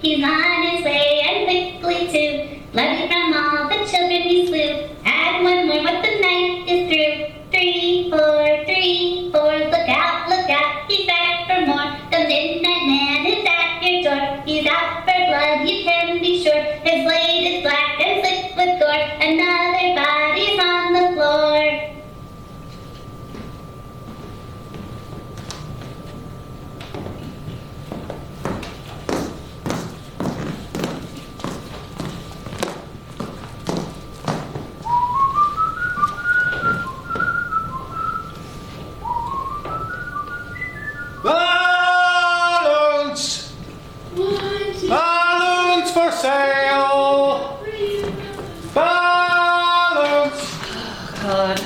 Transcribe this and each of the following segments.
He's on his way and quickly too. Bloody from all the children he slew. Add one more, but the night is through. 3, 4, 3, 4. Look out, he's back for more. The midnight man is at your door. He's out for blood, you can be sure. His blade is black and slick with gore. Another body's on the floor. Balloons for sale! Balloons! God.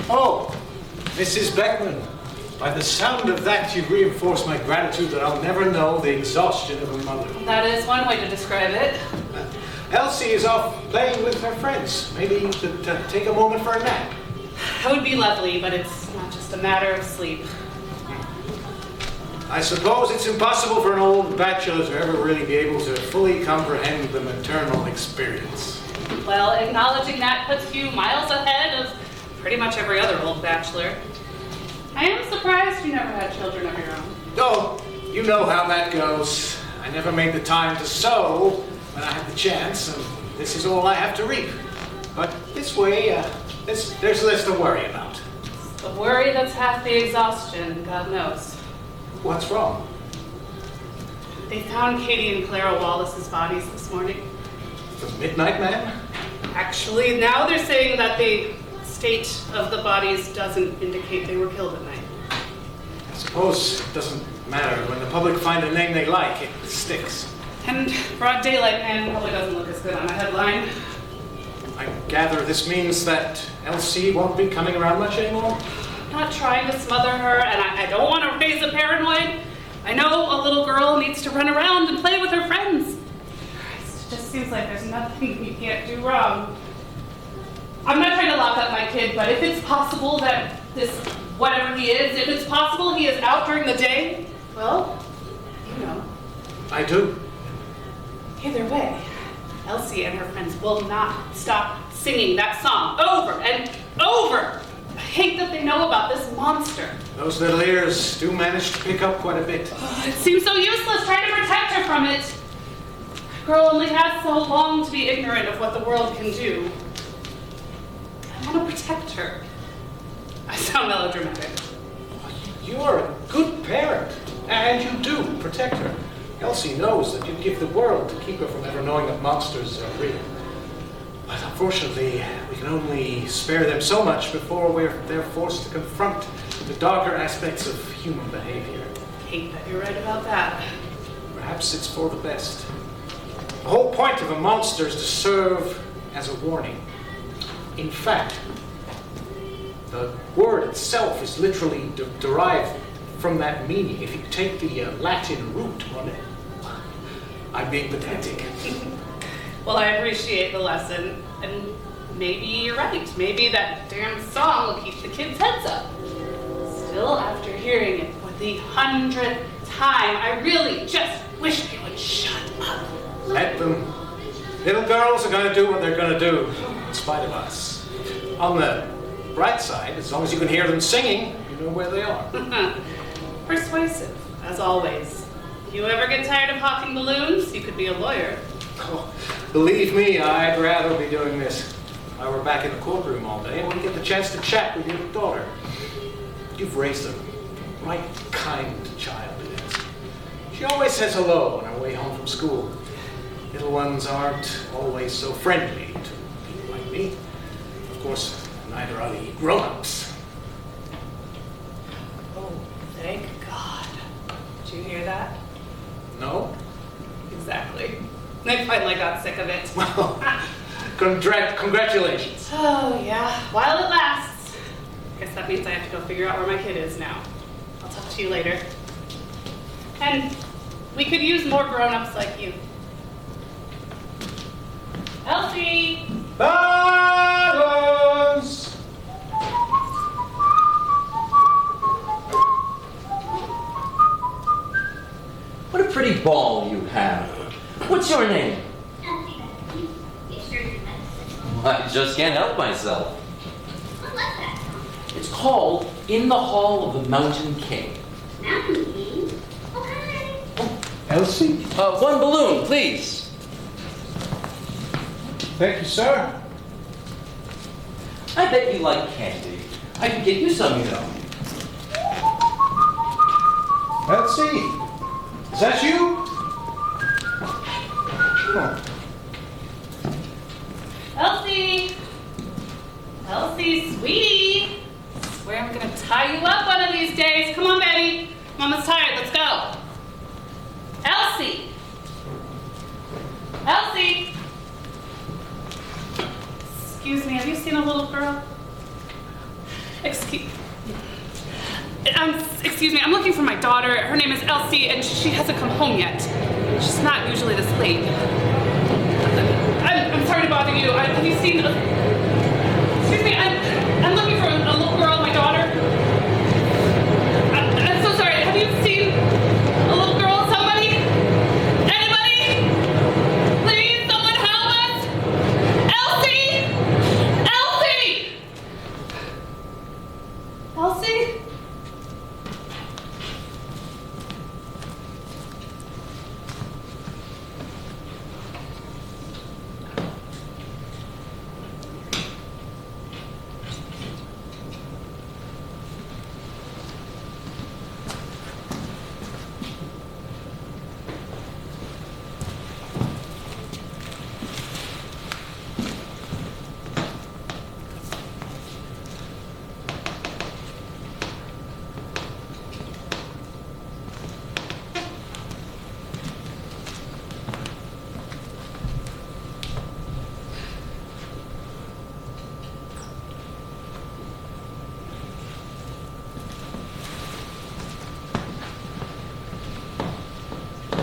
Oh, Mrs. Beckman. By the sound of that, you've reinforced my gratitude that I'll never know the exhaustion of a mother. That is one way to describe it. Elsie is off playing with her friends. Maybe you could take a moment for a nap. That would be lovely, but it's not just a matter of sleep. I suppose it's impossible for an old bachelor to ever really be able to fully comprehend the maternal experience. Well, acknowledging that puts you miles ahead of pretty much every other old bachelor. I am surprised you never had children of your own. Oh, you know how that goes. I never made the time to sow when I had the chance, and this is all I have to reap. But this way, there's less to worry about. The worry that's half the exhaustion, God knows. What's wrong? They found Katie and Clara Wallace's bodies this morning. The Midnight Man? Actually, now they're saying that the state of the bodies doesn't indicate they were killed at night. I suppose it doesn't matter. When the public find a name they like, it sticks. And Broad Daylight Man probably doesn't look as good on a headline. I gather this means that Elsie won't be coming around much anymore? I'm not trying to smother her, and I don't want to raise a paranoid. I know a little girl needs to run around and play with her friends. It just seems like there's nothing you can't do wrong. I'm not trying to lock up my kid, but if it's possible that this, whatever he is, if it's possible he is out during the day, well, you know. I do. Either way, Elsie and her friends will not stop singing that song over and over. I hate that they know about this monster. Those little ears do manage to pick up quite a bit. Oh, it seems so useless trying to protect her from it. The girl only has so long to be ignorant of what the world can do. I want to protect her. I sound melodramatic. You are a good parent, and you do protect her. Elsie knows that you'd give the world to keep her from ever knowing that monsters are real. But unfortunately, we can only spare them so much before they're forced to confront the darker aspects of human behavior. I hate that you're right about that. Perhaps it's for the best. The whole point of a monster is to serve as a warning. In fact, the word itself is literally derived from that meaning. If you take the Latin root on it, I'm being pedantic. Well, I appreciate the lesson, and maybe you're right. Maybe that damn song will keep the kids' heads up. Still, after hearing it for the 100th time, I really just wish they would shut up. Let them. Little girls are going to do what they're going to do, in spite of us. On the bright side, as long as you can hear them singing, you know where they are. Persuasive, as always. If you ever get tired of hawking balloons, you could be a lawyer. Oh, believe me, I'd rather be doing this. If I were back in the courtroom all day, I wouldn't get the chance to chat with your daughter. You've raised a right kind child, it is. She always says hello on her way home from school. Little ones aren't always so friendly to people like me. Of course, neither are the grown-ups. Oh, thank God. Did you hear that? No? Exactly. I finally got sick of it. Well, congratulations. Oh, yeah. While it lasts. Guess that means I have to go figure out where my kid is now. I'll talk to you later. And we could use more grown-ups like you. Elsie! Balloons! What a pretty ball you have. What's your name? You sure do that. I just can't help myself. What was that song? It's called In the Hall of the Mountain King. Mountain King? Okay. Elsie? One balloon, please. Thank you, sir. I bet you like candy. I can get you some, you know. Elsie? Is that you? Oh. Elsie! Elsie, sweetie! I swear I'm gonna tie you up one of these days. Come on, baby. Mama's tired. Let's go. Elsie! Elsie! Excuse me, have you seen a little girl? Excuse me, I'm looking for my daughter. Her name is Elsie, and she hasn't come home yet. She's not usually this late. I'm sorry to bother you. Have you seen... Excuse me, I'm looking for a little girl, my daughter. I'm so sorry. Have you seen a little girl? Somebody? Anybody? Please, someone help us! Elsie! Elsie! Elsie?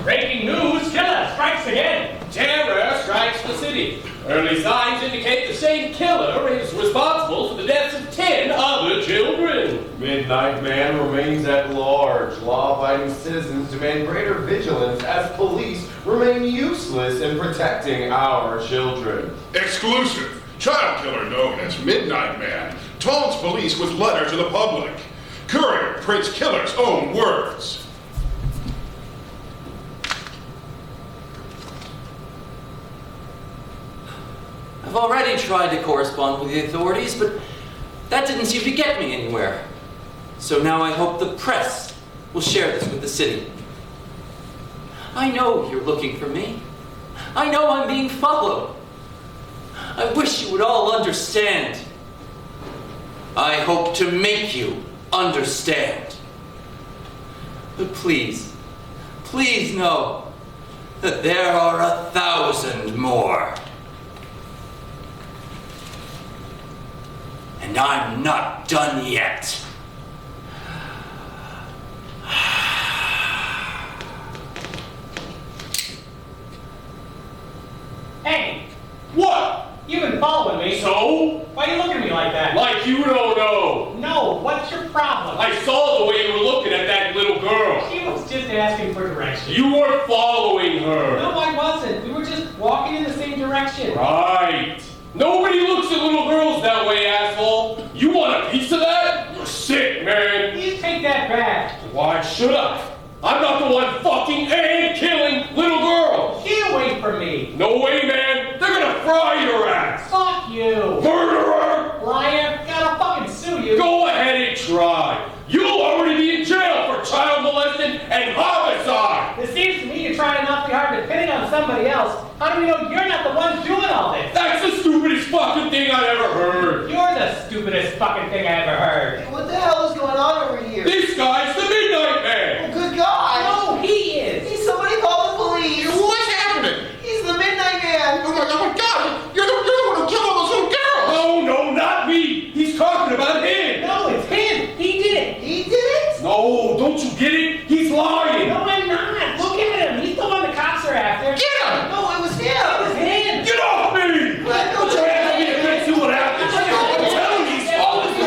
Breaking news, killer strikes again. Terror strikes the city. Early signs indicate the same killer is responsible for the deaths of 10 other children. Midnight Man remains at large. Law-abiding citizens demand greater vigilance as police remain useless in protecting our children. Exclusive. Child killer known as Midnight Man taunts police with letter to the public. Courier prints killer's own words. I've already tried to correspond with the authorities, but that didn't seem to get me anywhere. So now I hope the press will share this with the city. I know you're looking for me. I know I'm being followed. I wish you would all understand. I hope to make you understand. But please, please know that there are 1,000 more. And I'm not done yet. Hey, What? you've been following me. So? Why are you looking at me like that? Like you don't know. No, what's your problem? I saw the way you were looking at that little girl. She was just asking for directions. You were following her. No, I wasn't. We were just walking in the same direction. Right. Nobody looks at little girls that way, asshole. You want a piece of that? You're sick, man. You take that back. Why should I? I'm not the one fucking and killing little girls. Get away from me. No way, man. They're gonna fry your ass. Fuck you. Murderer! Liar. Gotta fucking sue you. Go ahead and try. You'll already be in jail for child molesting and homicide. It seems to me you're trying awfully hard to pin it on somebody else. How do we know you're not the one doing all this? That's the stupidest fucking thing I ever heard. You're the stupidest fucking thing I ever heard. What the hell is going on over here? This guy's the Midnight Man. Good God! No, he is. He's somebody call the police! What's happening? He's the Midnight Man! Oh my God! You're the one who killed all those little girls! No, not me. He's talking about him. No, it's him. He did it. He did it? No, don't you get it? He's lying. No, I'm not. Look at him. He's the one the cops are after. Get him! No, it was him! It was him. Get off me! What? Put your hands on me and let's see what happens. I'm telling you, he's following me.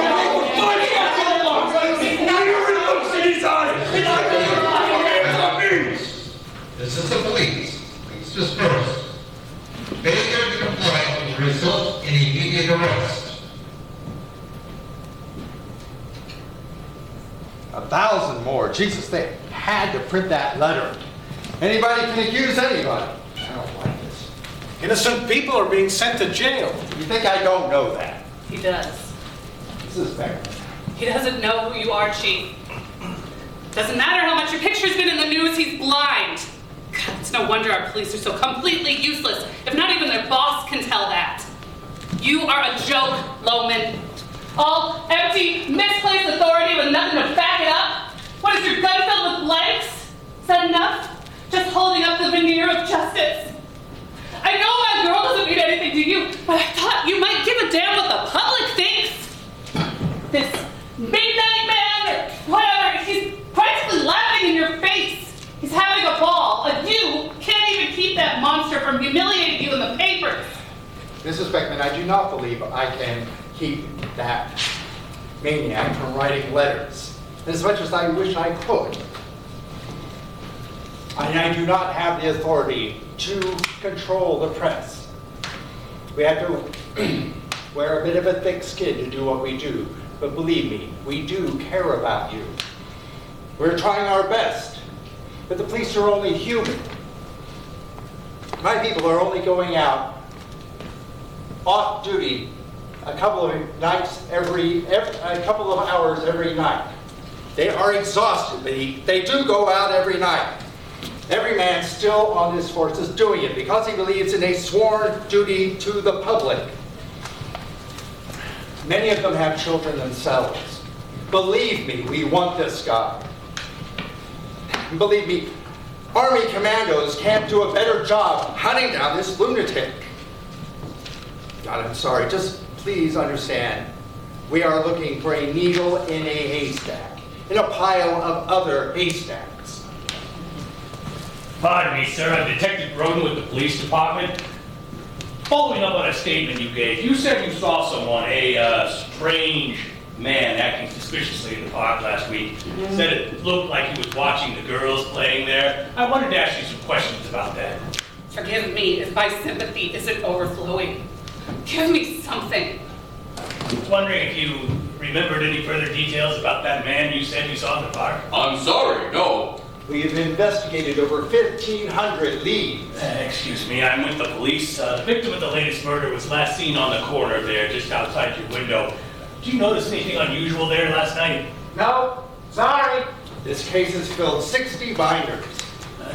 Now you're in looks and he's result in immediate arrest. 1,000 more. Jesus, they had to print that letter. Anybody can accuse anybody. I don't like this. Innocent people are being sent to jail. You think I don't know that? He does. This is Beckman. He doesn't know who you are, Chief. Doesn't matter how much your picture's been in the news, he's blind. God, it's no wonder our police are so completely useless, if not even their boss can tell that. You are a joke, Loman. All empty, misplaced authority with nothing to back it up. What is your gun filled with blanks? Is that enough? Just holding up the veneer of justice. I know my girl doesn't mean anything to you, but I thought you might give a damn what the public thinks. This midnight man, or whatever, he's practically laughing in your face. He's having a ball, and you can't even keep that monster from humiliating you in the papers. Mrs. Beckman, I do not believe I can keep that maniac from writing letters, as much as I wish I could. I do not have the authority to control the press. We have to wear a bit of a thick skin to do what we do, but believe me, we do care about you. We're trying our best, but the police are only human. My people are only going out off duty a couple of nights a couple of hours every night. They are exhausted, but they do go out every night. Every man still on this force is doing it because he believes in a sworn duty to the public. Many of them have children themselves. Believe me, we want this guy. And believe me, Army commandos can't do a better job hunting down this lunatic. God, I'm sorry, just please understand. We are looking for a needle in a haystack, in a pile of other haystacks. Pardon me, sir. I'm Detective Roden with the police department. Following up on a statement you gave, you said you saw someone, a strange man acting suspiciously in the park last week. Said it looked like he was watching the girls playing there. I wanted to ask you some questions about that. Forgive me if my sympathy isn't overflowing. Give me something. I was wondering if you remembered any further details about that man you said you saw in the park? I'm sorry, no. We've investigated over 1,500 leads. Excuse me, I'm with the police. The victim of the latest murder was last seen on the corner there, just outside your window. Did you notice anything unusual there last night? No, sorry. This case has filled 60 binders.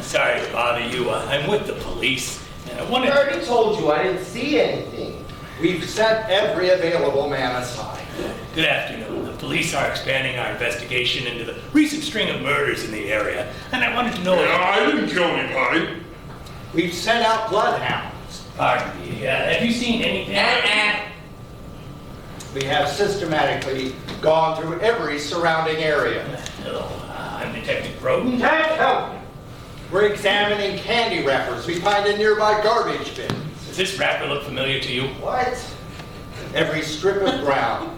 Sorry to bother you. I'm with the police. And I I wanted... already told you I didn't see anything. We've set every available man aside. Good afternoon. The police are expanding our investigation into the recent string of murders in the area, and I wanted to know... I didn't kill anybody. We've sent out bloodhounds. Pardon me, have you seen anything? We have systematically gone through every surrounding area. Hello, I'm Detective Roden. Can't help you. We're examining candy wrappers we find in nearby garbage bins. Does this wrapper look familiar to you? What? Every strip of ground,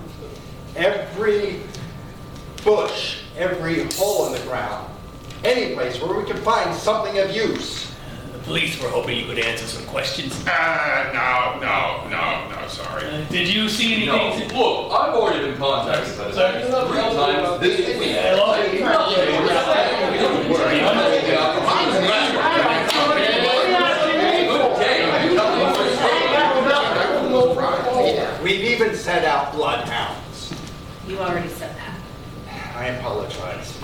every bush, every hole in the ground, any place where we can find something of use. The police were hoping you could answer some questions. No, sorry. Did you see No, anything? look, I've already been contacted by the Sorry. 3 times this week. We've even sent out bloodhounds. You already said that. I apologize.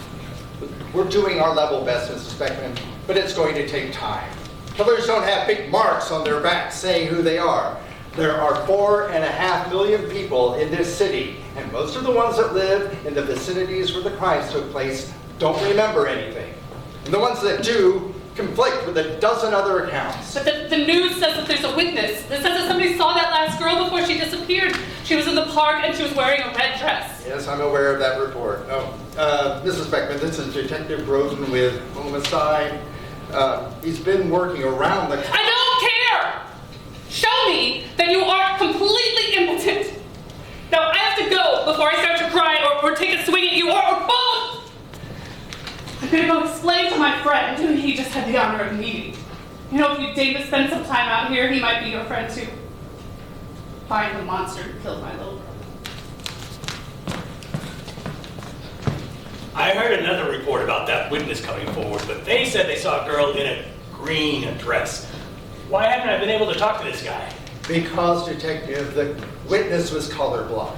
We're doing our level best, Mrs. Beckman, but it's going to take time. Killers don't have big marks on their backs saying who they are. There are 4.5 million people in this city, and most of the ones that live in the vicinities where the crimes took place don't remember anything. And the ones that do conflict with a dozen other accounts. But the news says that there's a witness. It says that somebody saw that last girl before she disappeared. She was in the park and she was wearing a red dress. Yes, I'm aware of that report. Mrs. Beckman, this is Detective Roden with Homicide. He's been working around the... I don't care! Show me that you aren't completely impotent. Now, I have to go before I start to cry or take a swing at you or both! I'm gonna go explain to my friend who he just had the honor of meeting. You know, if you deign to spend some time out here, he might be your friend too. find the monster who killed my little brother. I heard another report about that witness coming forward, but they said they saw a girl in a green dress. Why haven't I been able to talk to this guy? Because, Detective, the witness was colorblind.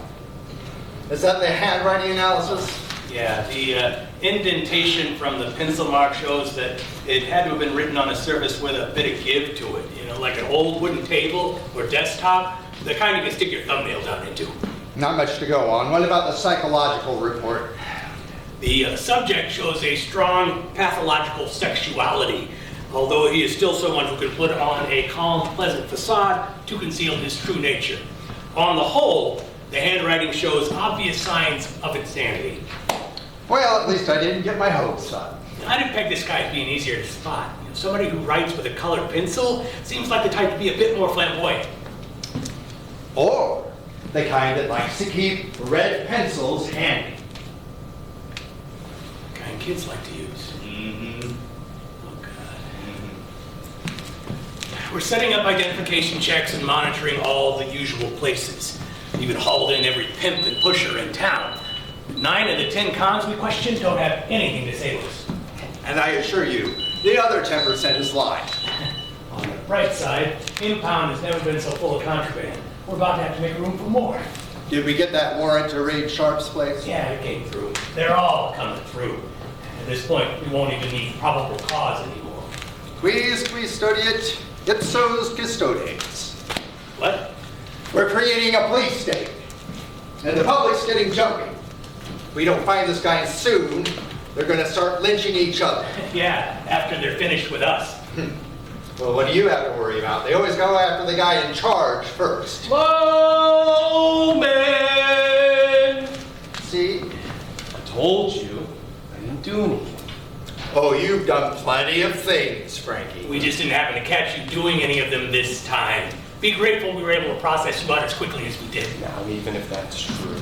Is that the handwriting analysis? Yeah, the indentation from the pencil mark shows that it had to have been written on a surface with a bit of give to it. You know, like an old wooden table or desktop, the kind you can stick your thumbnail down into. Not much to go on. What about the psychological report? The subject shows a strong pathological sexuality, although he is still someone who can put on a calm, pleasant facade to conceal his true nature. On the whole, the handwriting shows obvious signs of insanity. Well, at least I didn't get my hopes up. I didn't peg this guy as being easier to spot. You know, somebody who writes with a colored pencil seems like the type to be a bit more flamboyant. Or the kind that likes to keep red pencils handy. The kind kids like to use. Mm-hmm. Oh, God. We're setting up identification checks and monitoring all the usual places. Even hauled in every pimp and pusher in town. 9 of the 10 cons we questioned don't have anything to say to us. And I assure you, the other 10% is lying. On the bright side, impound has never been so full of contraband. We're about to have to make room for more. Did we get that warrant to raid Sharp's place? Yeah, it came through. They're all coming through. At this point, we won't even need probable cause anymore. Quis custodiet, ipsos custodes. What? We're creating a police state. And the public's getting jumpy. If we don't find this guy soon, they're going to start lynching each other. Yeah, after they're finished with us. Well, what do you have to worry about? They always go after the guy in charge first. Whoa, man! See? I told you I didn't do anything. Oh, you've done plenty of things, Frankie. We just didn't happen to catch you doing any of them this time. Be grateful we were able to process you out as quickly as we did. Now, even if that's true,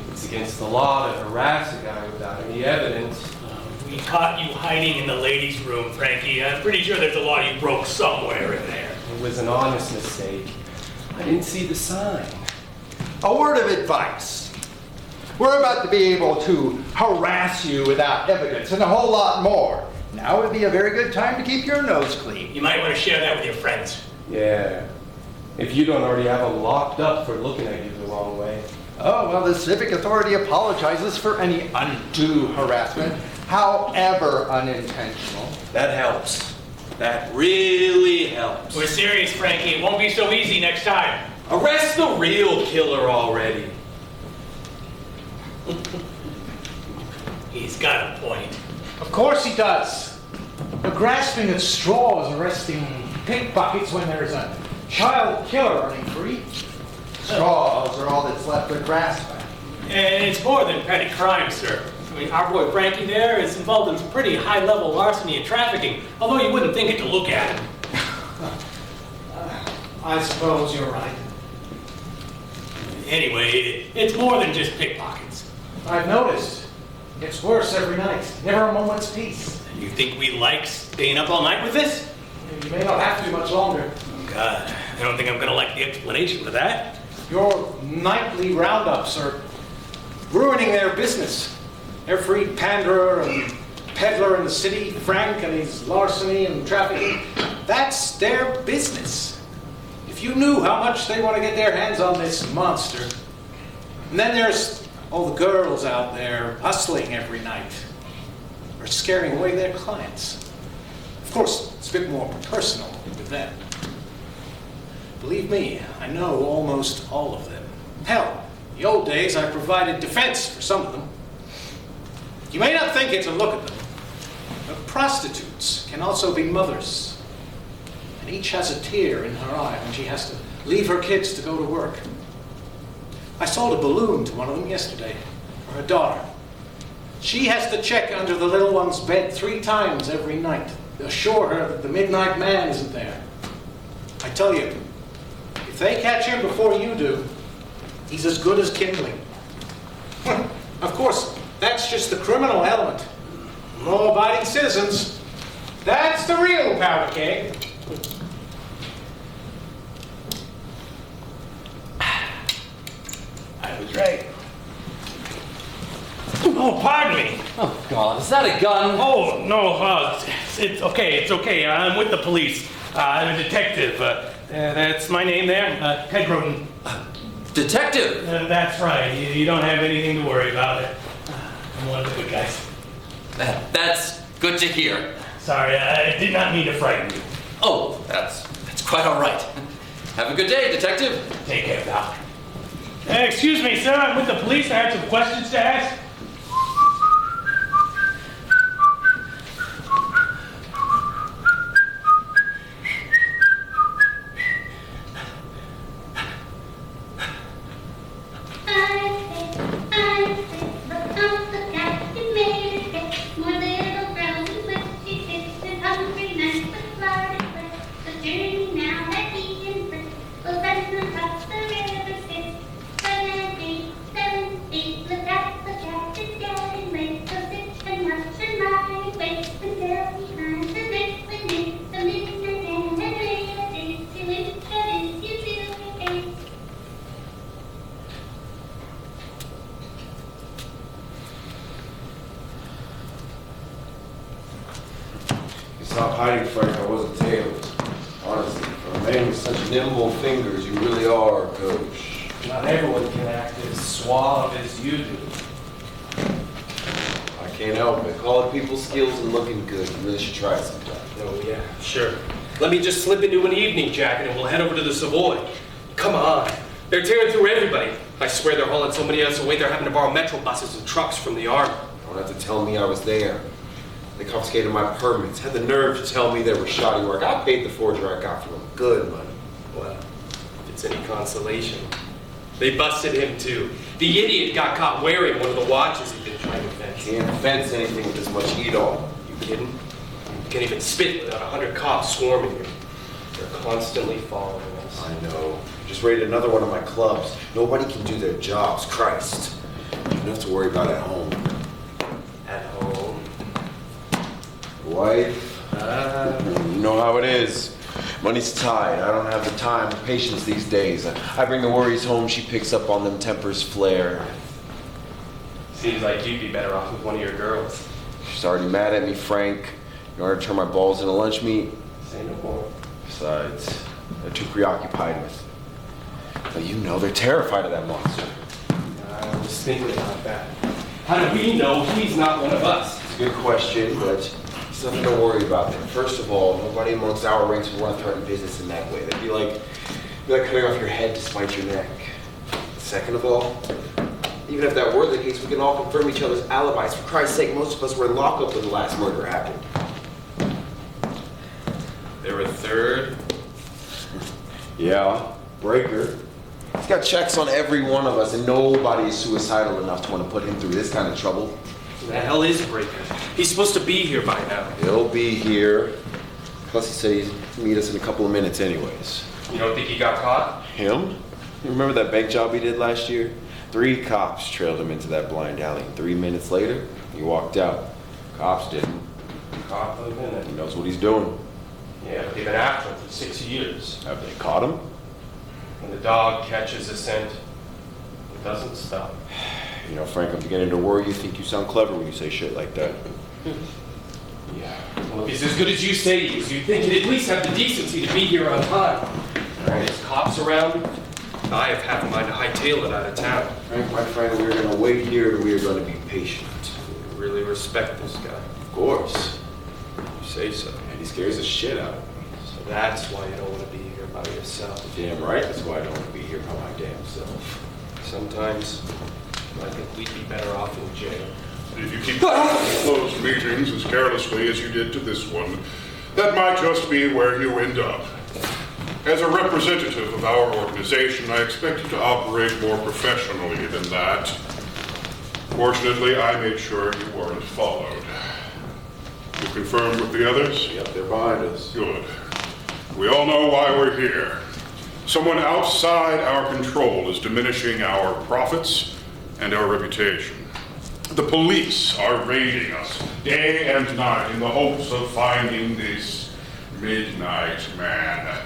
it's against the law to harass a guy without any evidence. We caught you hiding in the ladies' room, Frankie. I'm pretty sure there's a law you broke somewhere in there. It was an honest mistake. I didn't see the sign. A word of advice. We're about to be able to harass you without evidence and a whole lot more. Now would be a very good time to keep your nose clean. You might want to share that with your friends. Yeah. If you don't already have them locked up for looking at you the wrong way. Oh, well, the civic authority apologizes for any undue harassment, however unintentional. That helps. That really helps. We're serious, Frankie. It won't be so easy next time. Arrest the real killer already. He's got a point. Of course he does. But grasping at straws, arresting pickpockets when there's a child killer running free. Straws are all that's left to grasp at. And it's more than petty crime, sir. I mean, our boy Frankie there is involved in some pretty high-level larceny and trafficking, although you wouldn't think it to look at him. I suppose you're right. Anyway, it's more than just pickpockets. I've noticed. It gets worse every night. Never a moment's peace. You think we like staying up all night with this? You may not have to much longer. Oh, God, I don't think I'm going to like the explanation for that. Your nightly roundups are ruining their business. Every panderer and peddler in the city, Frank and his larceny and trafficking, that's their business. If you knew how much they want to get their hands on this monster. And then there's all the girls out there hustling every night, or scaring away their clients. Of course, it's a bit more personal with them. Believe me, I know almost all of them. Hell, in the old days I provided defense for some of them. You may not think it to look at them, but prostitutes can also be mothers. And each has a tear in her eye when she has to leave her kids to go to work. I sold a balloon to one of them yesterday, for her daughter. She has to check under the little one's bed 3 times every night to assure her that the midnight man isn't there. I tell you, if they catch him before you do, he's as good as kindling. Of course, that's just the criminal element. Law-abiding citizens, that's the real powder keg. That's right. Oh, pardon me. Oh, God, is that a gun? Oh, no, it's okay. I'm with the police. I'm a detective. That's my name there, Ted Groden. Detective? That's right. You don't have anything to worry about. I'm one of the good guys. That's good to hear. Sorry, I did not mean to frighten you. Oh, that's quite all right. Have a good day, Detective. Take care, pal. Excuse me, sir. I'm with the police. I have some questions to ask. Stop hiding, Frank. I wasn't tailed. Honestly, for a man with such nimble fingers, you really are a coach. Not everyone can act as suave as you do. I can't help it. Call it people's skills and looking good. You really should try it sometime. Oh, yeah, sure. Let me just slip into an evening jacket and we'll head over to the Savoy. Come on. They're tearing through everybody. I swear they're hauling so many of us away they're having to borrow metro buses and trucks from the army. You don't have to tell me I was there. They confiscated my permits, had the nerve to tell me they were shoddy work. I paid the forger I got from them. Good money. Well, if it's any consolation, they busted him too. The idiot got caught wearing one of the watches he'd been trying to fence. Can't fence anything with this much heat on. You kidding? You can't even spit without 100 cops swarming you. They're constantly following us. I know. Just raided another one of my clubs. Nobody can do their jobs. Christ. Enough to worry about at home. At home? Wife. You know how it is. Money's tight. I don't have the time or patience these days. I bring the worries home. She picks up on them. Tempers flare. Seems like you'd be better off with one of your girls. She's already mad at me, Frank. In order to turn my balls into lunch meat. Say no more. Besides, they're too preoccupied with. But you know, they're terrified of that monster. I was thinking about that. How do we know he's not one of us? It's a good question, but there's nothing to worry about there. First of all, nobody amongst our ranks would want to threaten business in that way. That'd be like cutting off your head to spite your neck. Second of all, even if that were the case, we can all confirm each other's alibis. For Christ's sake, most of us were in lockup when the last murder happened. There were a third. Yeah, Breaker. He's got checks on every one of us, and nobody is suicidal enough to want to put him through this kind of trouble. Who the hell is Breaker? He's supposed to be here by now. He'll be here. Plus, he said he'd meet us in a couple of minutes anyways. You don't think he got caught? Him? You remember that bank job he did last year? 3 cops trailed him into that blind alley. 3 minutes later, he walked out. Cops didn't. Caught for a minute. He knows what he's doing. Yeah, but they've been after him for 6 years. Have they caught him? When the dog catches a scent, it doesn't stop. You know, Frank, I'm beginning to worry you think you sound clever when you say shit like that. Yeah. Well, if he's as good as you say he is, you'd think he'd at least have the decency to be here on time. Right. There's cops around. I have half a mind to hightail it out of town. Frank, my friend, we're going to wait here and we're going to be patient. I really respect this guy. Of course. You say so. And he scares the shit out of me. So that's why you don't want to be here by yourself. Damn right, that's why I don't want to be here by my damn self. Sometimes I think we'd be better off in jail. If you keep closed meetings as carelessly as you did to this one, that might just be where you end up. As a representative of our organization, I expect you to operate more professionally than that. Fortunately, I made sure you weren't followed. You confirmed with the others? Yep, they're behind us. Good. We all know why we're here. Someone outside our control is diminishing our profits and our reputation. The police are raiding us day and night in the hopes of finding this Midnight Man.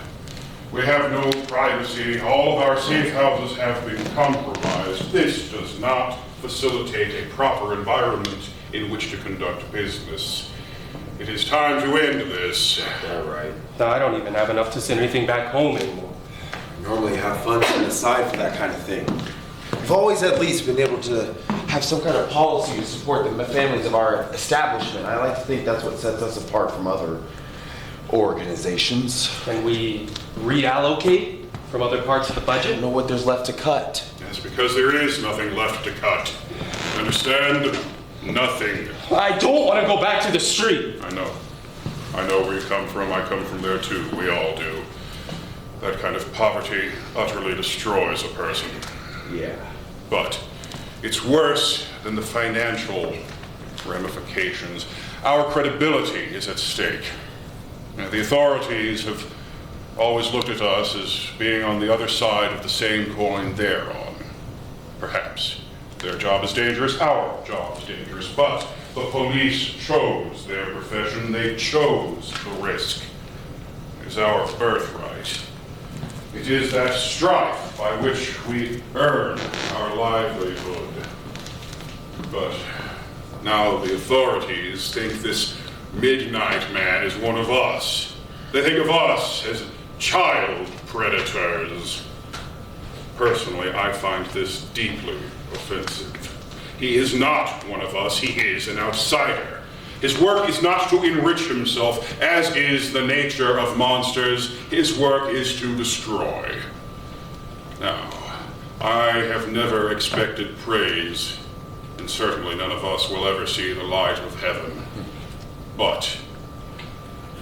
We have no privacy. All of our safe houses have been compromised. This does not facilitate a proper environment in which to conduct business. It is time to end this. All right. No, I don't even have enough to send anything back home anymore. Normally have funds set aside for that kind of thing. We've always at least been able to have some kind of policy to support the families of our establishment. I like to think that's what sets us apart from other organizations. Can we reallocate from other parts of the I budget? don't know what there's left to cut. That's because there is nothing left to cut. Understand? Nothing. I don't want to go back to the street. I know. I know where you come from. I come from there too. We all do. That kind of poverty utterly destroys a person. Yeah. But it's worse than the financial ramifications. Our credibility is at stake. Now, the authorities have always looked at us as being on the other side of the same coin they're on. Perhaps. Their job is dangerous, our job is dangerous, but the police chose their profession, they chose the risk. It is our birthright. It is that strife by which we earn our livelihood. But now the authorities think this Midnight Man is one of us. They think of us as child predators. Personally, I find this deeply offensive. He is not one of us, he is an outsider. His work is not to enrich himself, as is the nature of monsters. His work is to destroy. Now, I have never expected praise, and certainly none of us will ever see the light of heaven. But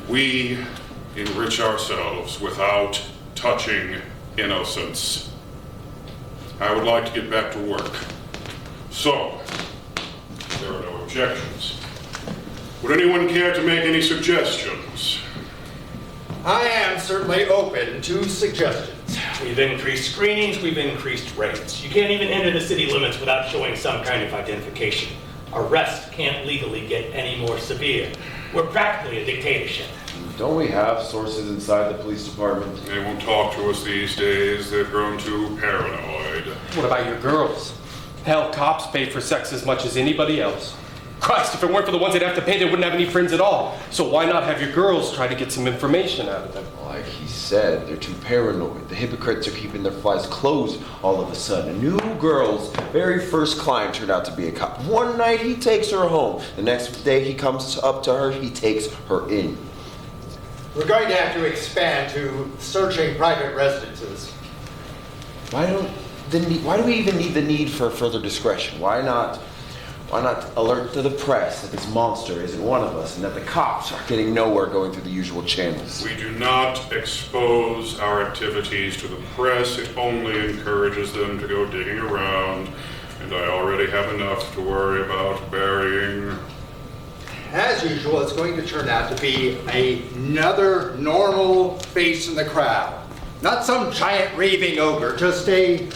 we enrich ourselves without touching innocence. I would like to get back to work. So, if there are no objections, would anyone care to make any suggestions? I am certainly open to suggestions. We've increased screenings, we've increased rates. You can't even enter the city limits without showing some kind of identification. Arrest can't legally get any more severe. We're practically a dictatorship. Don't we have sources inside the police department? They won't talk to us these days. They've grown too paranoid. What about your girls? Hell, cops pay for sex as much as anybody else. Christ, if it weren't for the ones they'd have to pay, they wouldn't have any friends at all. So why not have your girls try to get some information out of them? Like he said, they're too paranoid. The hypocrites are keeping their flies closed all of a sudden. A new girl's very first client turned out to be a cop. One night he takes her home. The next day he comes up to her, he takes her in. We're going to have to expand to searching private residences. Why do we even need the need for further discretion? Why not alert to the press that this monster isn't one of us and that the cops are getting nowhere going through the usual channels? We do not expose our activities to the press. It only encourages them to go digging around, and I already have enough to worry about burying. As usual, it's going to turn out to be another normal face in the crowd. Not some giant raving ogre, just a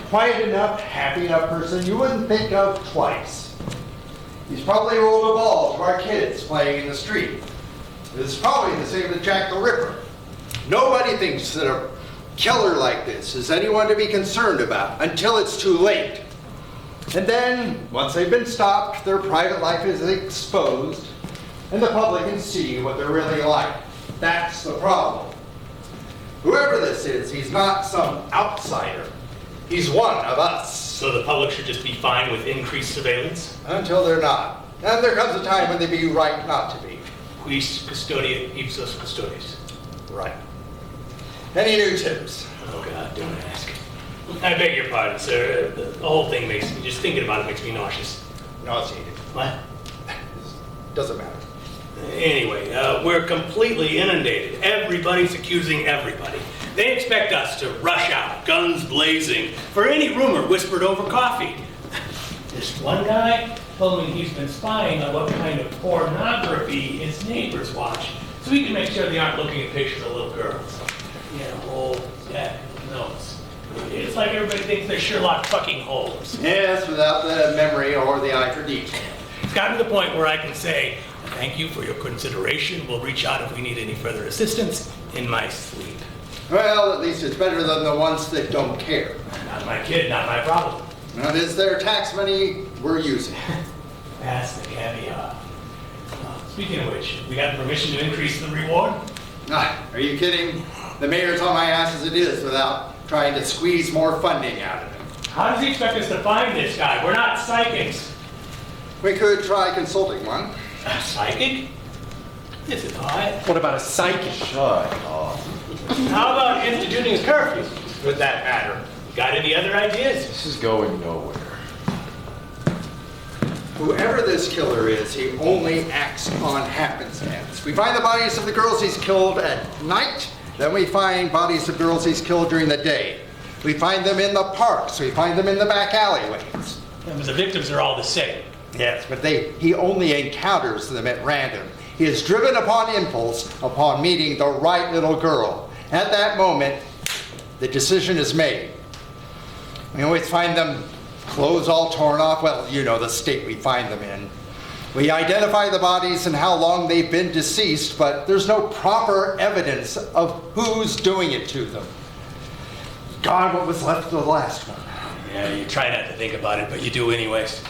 quiet enough, happy enough person you wouldn't think of twice. He's probably rolled a ball to our kids playing in the street. It's probably the same with Jack the Ripper. Nobody thinks that a killer like this is anyone to be concerned about until it's too late. And then, once they've been stopped, their private life is exposed, and the public can see what they're really like. That's the problem. Whoever this is, he's not some outsider. He's one of us. So the public should just be fine with increased surveillance? Until they're not. And there comes a time when they'd be right not to be. Quis custodiet ipsos custodes. Right. Any new tips? Oh God, don't ask. I beg your pardon, sir. The whole thing makes me, just thinking about it makes me nauseous. Nauseated. What? Doesn't matter. Anyway, we're completely inundated. Everybody's accusing everybody. They expect us to rush out, guns blazing, for any rumor whispered over coffee. This one guy told me he's been spying on what kind of pornography his neighbors watch, so he can make sure they aren't looking at pictures of little girls. He had a whole stack of notes. It's like everybody thinks they're Sherlock fucking Holmes. Yes, without the memory or the eye for detail. It's gotten to the point where I can say, thank you for your consideration. We'll reach out if we need any further assistance in my sleep. Well, at least it's better than the ones that don't care. Not my kid, not my problem. Now, it is their tax money we're using. That's the caveat. Speaking of which, we got permission to increase the reward? Are you kidding? The mayor's on my ass as it is without trying to squeeze more funding out of him. How does he expect us to find this guy? We're not psychics. We could try consulting one. A psychic? This is odd. What about a psychic? Shut up. How about instituting a curfew, for that matter? Got any other ideas? This is going nowhere. Whoever this killer is, he only acts on happenstance. We find the bodies of the girls he's killed at night, then we find bodies of girls he's killed during the day. We find them in the parks, we find them in the back alleyways. Yeah, but the victims are all the same. Yes, but he only encounters them at random. He is driven upon impulse upon meeting the right little girl. At that moment, the decision is made. We always find them clothes all torn off. Well, you know the state we find them in. We identify the bodies and how long they've been deceased, but there's no proper evidence of who's doing it to them. God, what was left of the last one? Yeah, you try not to think about it, but you do anyways.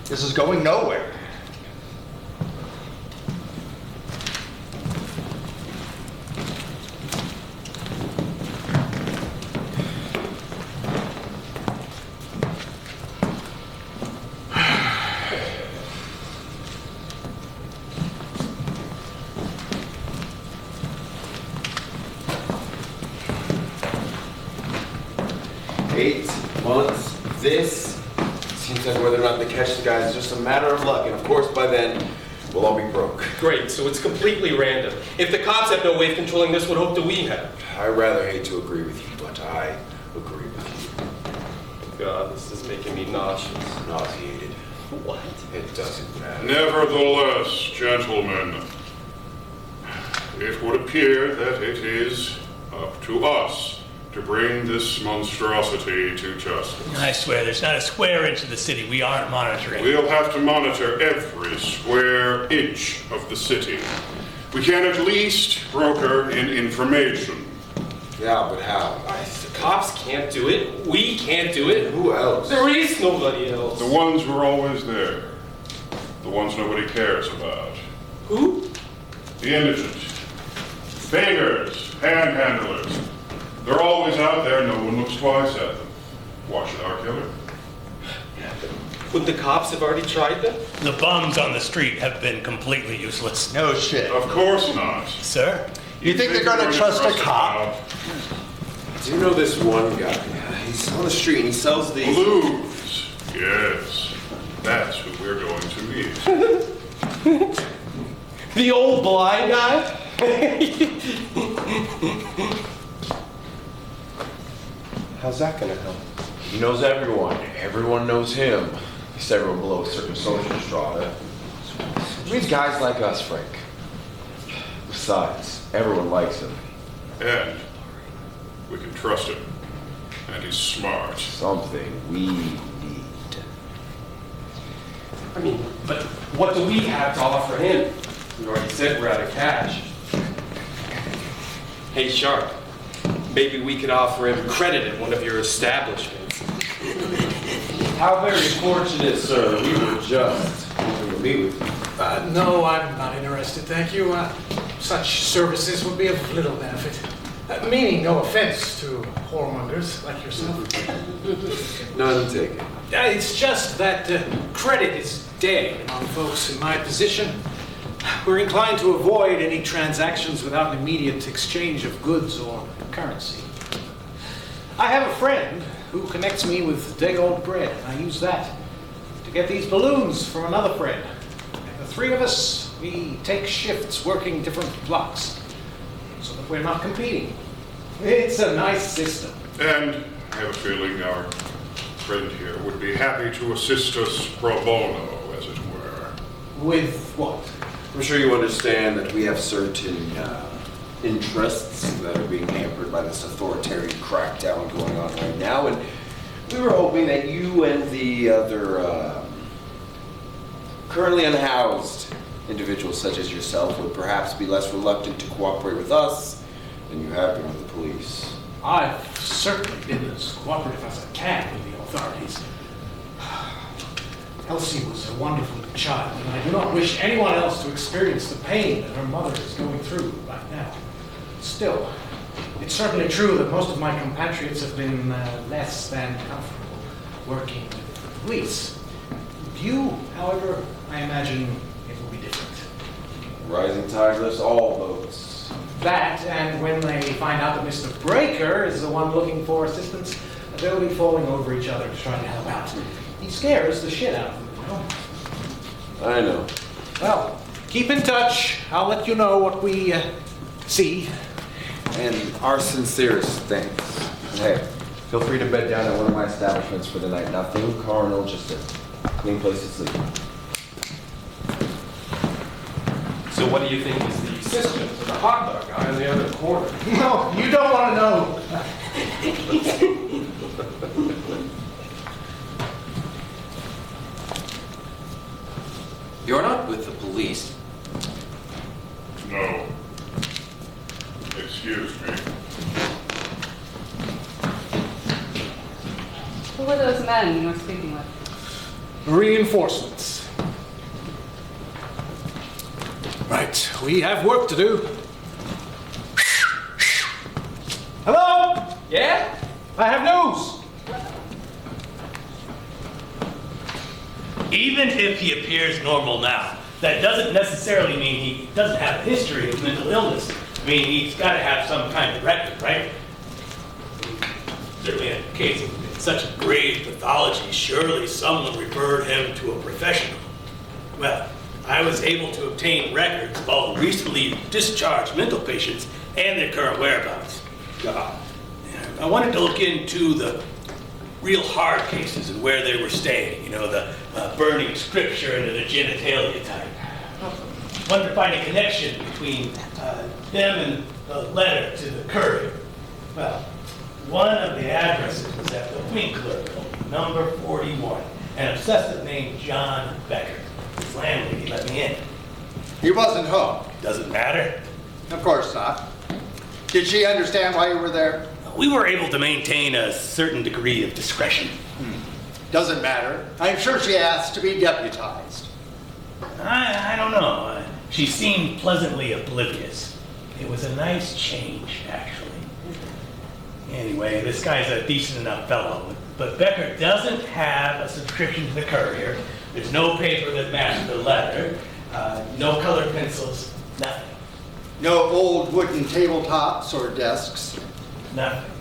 This is going nowhere. This seems like whether or not they catch the guys is just a matter of luck, and of course by then we'll all be broke. Great, so it's completely random. If the cops have no way of controlling this, what hope do we have? I rather hate to agree with you, but I agree with you. God, this is making me nauseous. Nauseated. What? It doesn't matter. Nevertheless, gentlemen, it would appear that it is up to us to bring this monstrosity to justice. I swear, there's not a square inch of the city we aren't monitoring. We'll have to monitor every square inch of the city. We can at least broker in information. Yeah, but how? The cops can't do it. We can't do it. Who else? There is nobody else. The ones who are always there. The ones nobody cares about. Who? The indigent. Beggars. Panhandlers. They're always out there, no one looks twice at them. Why should our killer? Would the cops have already tried them? The bums on the street have been completely useless. No shit. Of course not. Sir? You think they're going to trust a cop? Do you know this one guy? He's on the street and he sells these... Blues. Yes. That's who we're going to meet. The old blind guy? How's that gonna help? He knows everyone. Everyone knows him. He's everyone below a certain social strata. He's guys like us, Frank. Besides, everyone likes him. And we can trust him. And he's smart. Something we need. I mean, but what do we have to offer him? We already said we're out of cash. Hey, Sharp. Maybe we could offer him credit at one of your establishments. How very fortunate, sir. We were just hoping to meet with you. No, I'm not interested, thank you. Such services would be of little benefit. Meaning no offense to whoremongers like yourself. None taken. It's just that credit is dead among folks in my position. We're inclined to avoid any transactions without an immediate exchange of goods or currency. I have a friend who connects me with day-old bread, and I use that to get these balloons from another friend. And the three of us, we take shifts working different blocks so that we're not competing. It's a nice system. And I have a feeling our friend here would be happy to assist us pro bono, as it were. With what? I'm sure you understand that we have certain interests that are being hampered by this authoritarian crackdown going on right now, and we were hoping that you and the other currently unhoused individuals such as yourself would perhaps be less reluctant to cooperate with us And you have been with the police. I've certainly been as cooperative as I can with the authorities. Elsie was a wonderful child, and I do not wish anyone else to experience the pain that her mother is going through right now. Still, it's certainly true that most of my compatriots have been less than comfortable working with the police. With you, however, I imagine it will be different. Rising tide lifts all boats. That, and when they find out that Mr. Breaker is the one looking for assistance, they'll be falling over each other to try to help out. He scares the shit out of them, you know? I know. Well, keep in touch. I'll let you know what we see. And our sincerest thanks. And hey, feel free to bed down at one of my establishments for the night. Nothing carnal, just a clean place to sleep. So what do you think is the assistant to the hot dog guy in the other corner? No, you don't want to know. You're not with the police. No. Excuse me. Who were those men you were speaking with? Reinforcements. Right, we have work to do. Hello? Yeah? I have news. Even if he appears normal now, that doesn't necessarily mean he doesn't have a history of mental illness. I mean, he's got to have some kind of record, right? Certainly in a case of such a grave pathology, surely someone referred him to a professional. Well, I was able to obtain records of all recently discharged mental patients and their current whereabouts. I wanted to look into the real hard cases and where they were staying, you know, the burning scripture and the genitalia type. I wanted to find a connection between them and the letter to the courier. Well, one of the addresses was at the Winkler building, number 41, an obsessive named John Becker. His landlady let me in. He wasn't home. Doesn't matter. Of course not. Did she understand why you were there? We were able to maintain a certain degree of discretion. Doesn't matter. I'm sure she asked to be deputized. I don't know. She seemed pleasantly oblivious. It was a nice change, actually. Anyway, this guy's a decent enough fellow, but Becker doesn't have a subscription to the Courier. There's no paper that matches the letter, no colored pencils, nothing. No old wooden tabletops or desks. Nothing.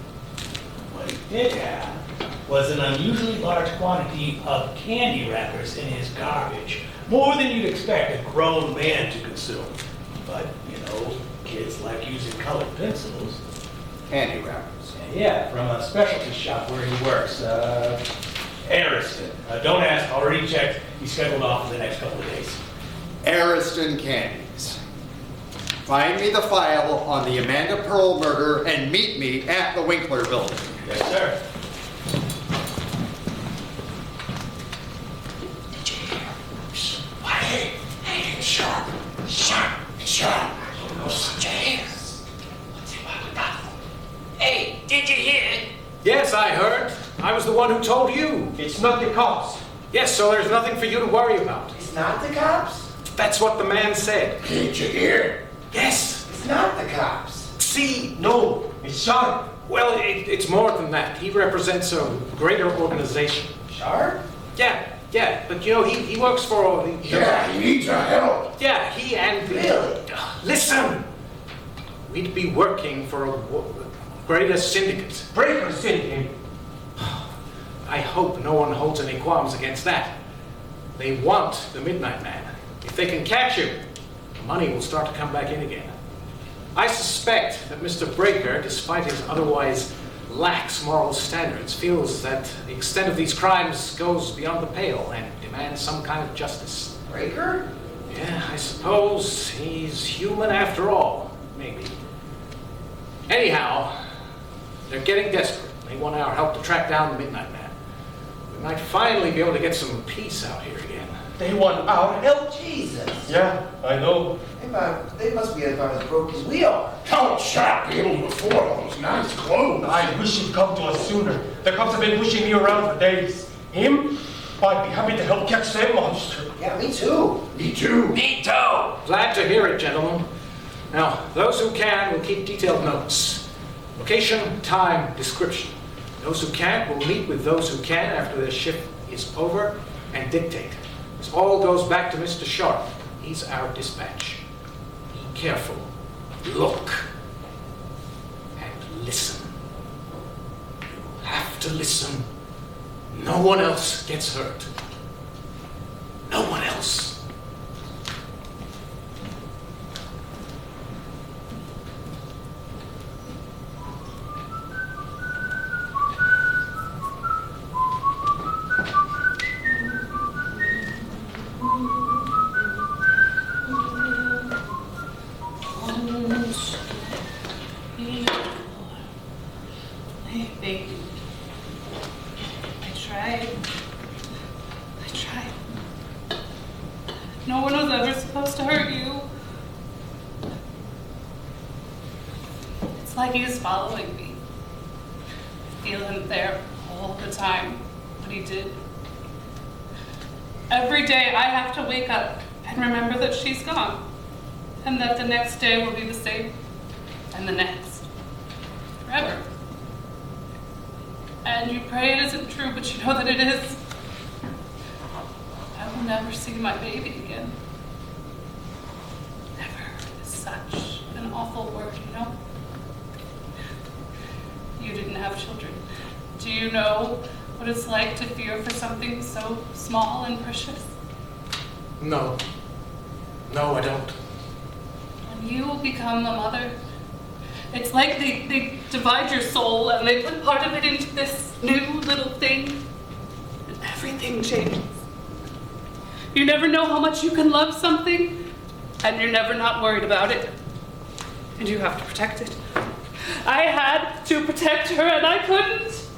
What he did have was an unusually large quantity of candy wrappers in his garbage. More than you'd expect a grown man to consume. But, you know, kids like using colored pencils. Candy wrappers. Yeah, from a specialty shop where he works. Ariston. Don't ask, already checked. He's scheduled off for the next couple of days. Ariston candies. Find me the file on the Amanda Pearl murder and meet me at the Winkler building. Yes, sir. Hey, sharp. Put your hands. Hey, did you hear? Yes, I heard. I was the one who told you. It's not the cops. Yes, so there's nothing for you to worry about. It's not the cops? That's what the man said. Did you hear? Yes. It's not the cops. See, No, it's Sharp. well, it's more than that. He represents a greater organization. Sharp? Yeah, but you know, he works for... Yeah, he needs our help. Yeah, he and... Really? Listen! We'd be working for a greater syndicate. Breaker syndicate. I hope no one holds any qualms against that. They want the Midnight Man. If they can catch him, the money will start to come back in again. I suspect that Mr. Breaker, despite his otherwise lax moral standards, feels that the extent of these crimes goes beyond the pale and demands some kind of justice. Breaker? Yeah, I suppose he's human after all, maybe. Anyhow, they're getting desperate. They want our help to track down the Midnight Man. We might finally be able to get some peace out here again. They want our help. Jesus. Yeah, I know. They must be about as broke as we are. Don't shop be able to afford all those nice clothes. I wish he'd come to us sooner. The cops have been pushing me around for days. Him? I'd be happy to help catch that monster. Yeah, me too. Me too. Me too. Glad to hear it, gentlemen. Now, those who can will keep detailed notes. Location, time, description. Those who can't will meet with those who can after their shift is over and dictate. This all goes back to Mr. Sharp. He's our dispatch. Be careful. Look. And listen. You have to listen. No one else gets hurt. No one else. I tried. No one was ever supposed to hurt you. It's like he's following me. I feel him there all the time, what he did. Every day I have to wake up and remember that she's gone, and that the next day will be the same, and the next, forever. And you pray it isn't true, but you know that it is. I will never see my baby again. Never is such an awful word, you know? You didn't have children. Do you know what it's like to fear for something so small and precious? No. No, I don't. When you become a mother, it's like they divide your soul and they put part of it into this new little thing, and everything changes. You never know how much you can love something, and you're never not worried about it, and you have to protect it. I had to protect her, and I couldn't.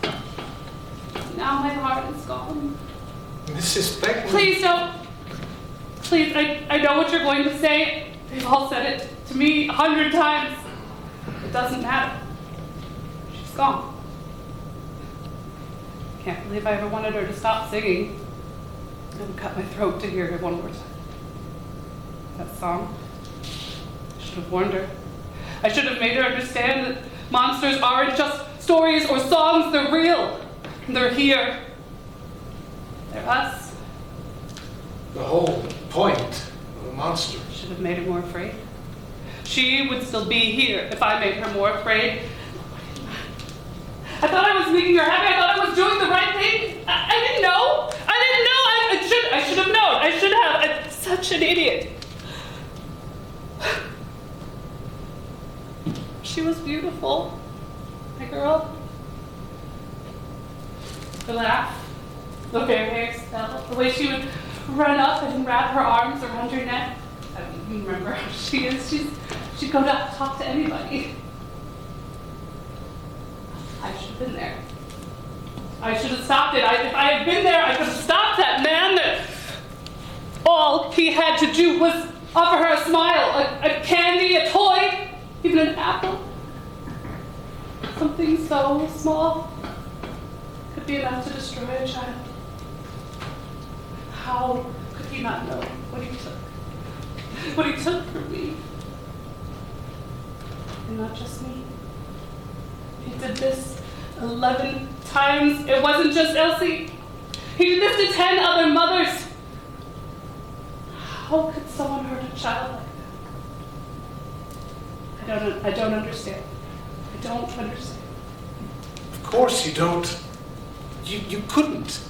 Now my heart is gone. Mrs. Beckman. Please don't. Please, I know what you're going to say. They've all said it to me 100 times. It doesn't matter. She's gone. Can't believe I ever wanted her to stop singing. It would cut my throat to hear her one more time. That song. I should have warned her. I should have made her understand that monsters aren't just stories or songs, they're real. They're here. They're us. The whole point of a monster. I should have made her more afraid. She would still be here if I made her more afraid. I thought I was making her happy. I thought I was doing the right thing. I didn't know. I should have known. I should have. I'm such an idiot. She was beautiful, my girl. Her laugh, the bare hairstyle, the way she would run up and wrap her arms around your neck. I don't even remember how she is. She'd go to talk to anybody. I should have been there. I should have stopped it. If I had been there, I could have stopped that man that all he had to do was offer her a smile, a candy, a toy, even an apple. Something so small could be enough to destroy a child. How could he not know what he took? What he took from me? And not just me. He did this 11 times. It wasn't just Elsie. He did this to 10 other mothers. How could someone hurt a child like that? I don't understand. I don't understand. Of course you don't. You couldn't.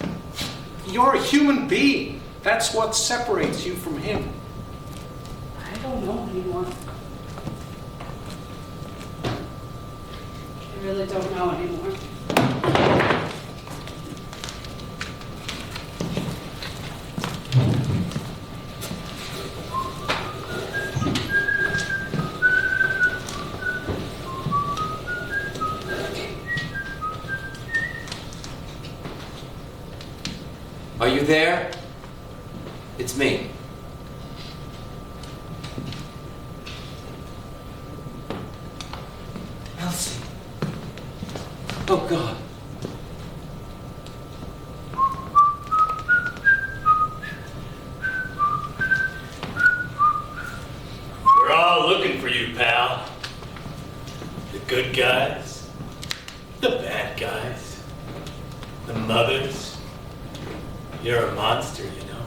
You're a human being. That's what separates you from him. I don't know anymore. I really don't know anymore. Are you there? It's me. Elsie. Oh, God. We're all looking for you, pal. The good guys, the bad guys, the mothers. You're a monster, you know.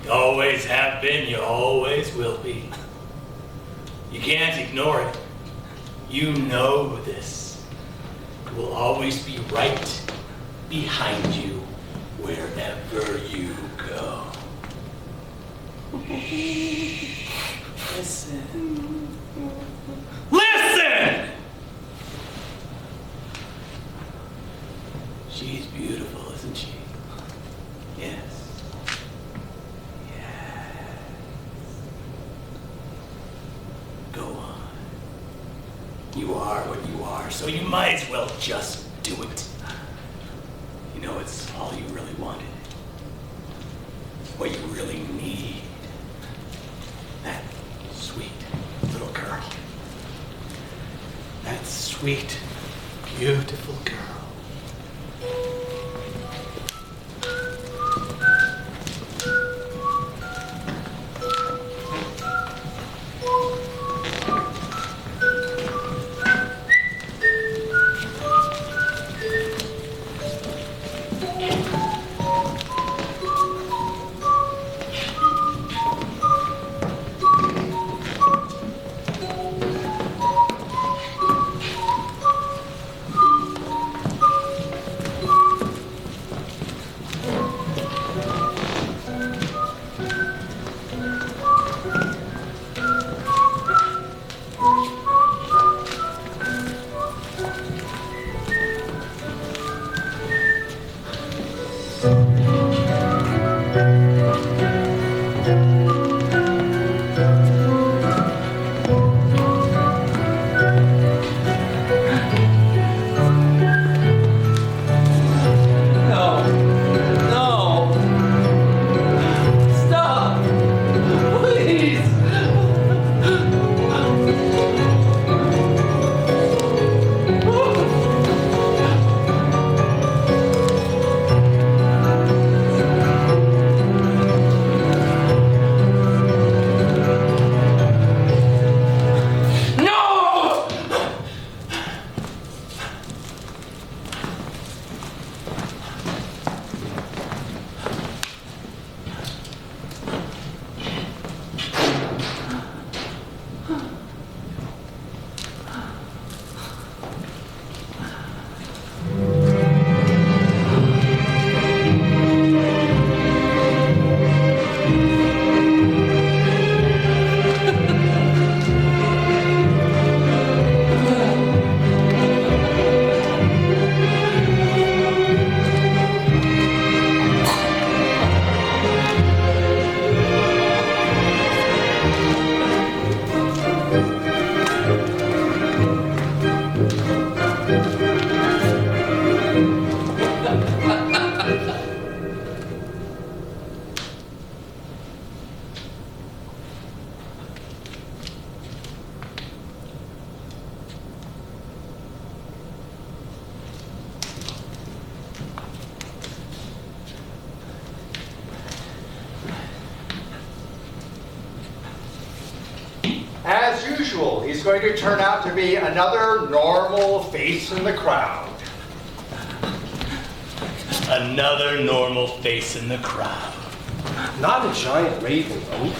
You always have been, you always will be. You can't ignore it. You know this. It will always be right behind you wherever you go. Listen. Listen! She's beautiful, isn't she? Yes. Yes. Go on. You are what you are, so you might as well just do it. You know, it's all you really wanted. What you really need. That sweet little girl. That sweet, beautiful girl. As usual, he's going to turn out to be another normal face in the crowd. Another normal face in the crowd. Not a giant raven ogre.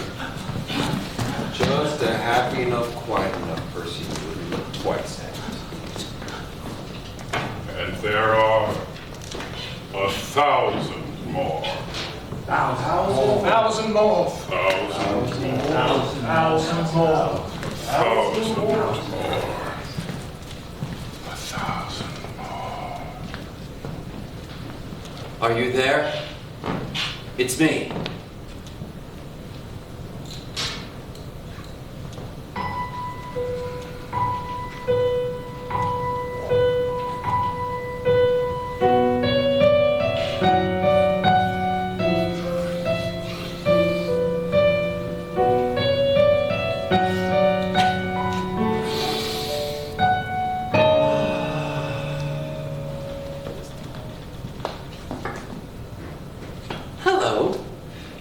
Just a happy enough, quiet enough person who wouldn't look twice at it. And there are 1,000 more. 1,000 more. 1,000 more. 1,000 more. 1,000 more. 1,000 more. Are you there? It's me.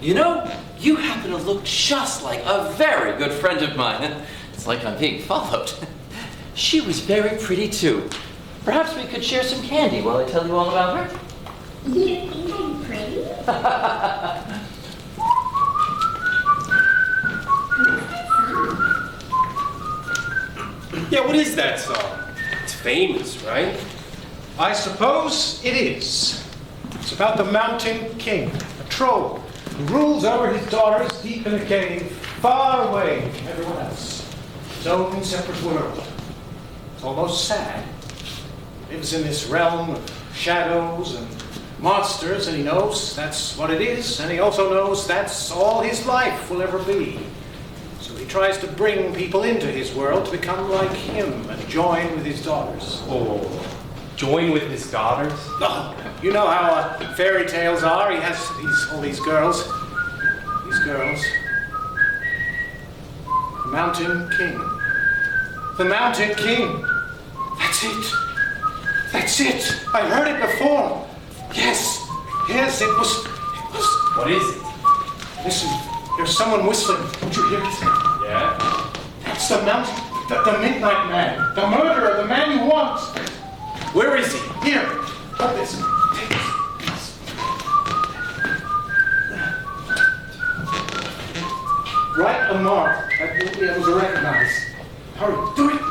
You know, you happen to look just like a very good friend of mine. It's like I'm being followed. She was very pretty too. Perhaps we could share some candy while I tell you all about her. You think I'm pretty? Yeah, what is that song? It's famous, right? I suppose it is. It's about the Mountain King, a troll who rules over his daughters deep in a cave, far away from everyone else. His own separate world. It's almost sad. Lives in this realm of shadows and monsters, and he knows that's what it is, and he also knows that's all his life will ever be. So he tries to bring people into his world to become like him and join with his daughters. Oh, join with his daughters? Oh, you know how fairy tales are. He has all these girls. These girls. The Mountain King. The Mountain King. That's it. That's it. I heard it before. Yes. Yes, it was. What is it? Listen, there's someone whistling. Don't you hear it? Yeah? That's the Mountain. The Midnight Man. The murderer. The man you want. Where is he? Here. Hold this. Take this. Write a mark that you'll be able to recognize. Hurry, do it.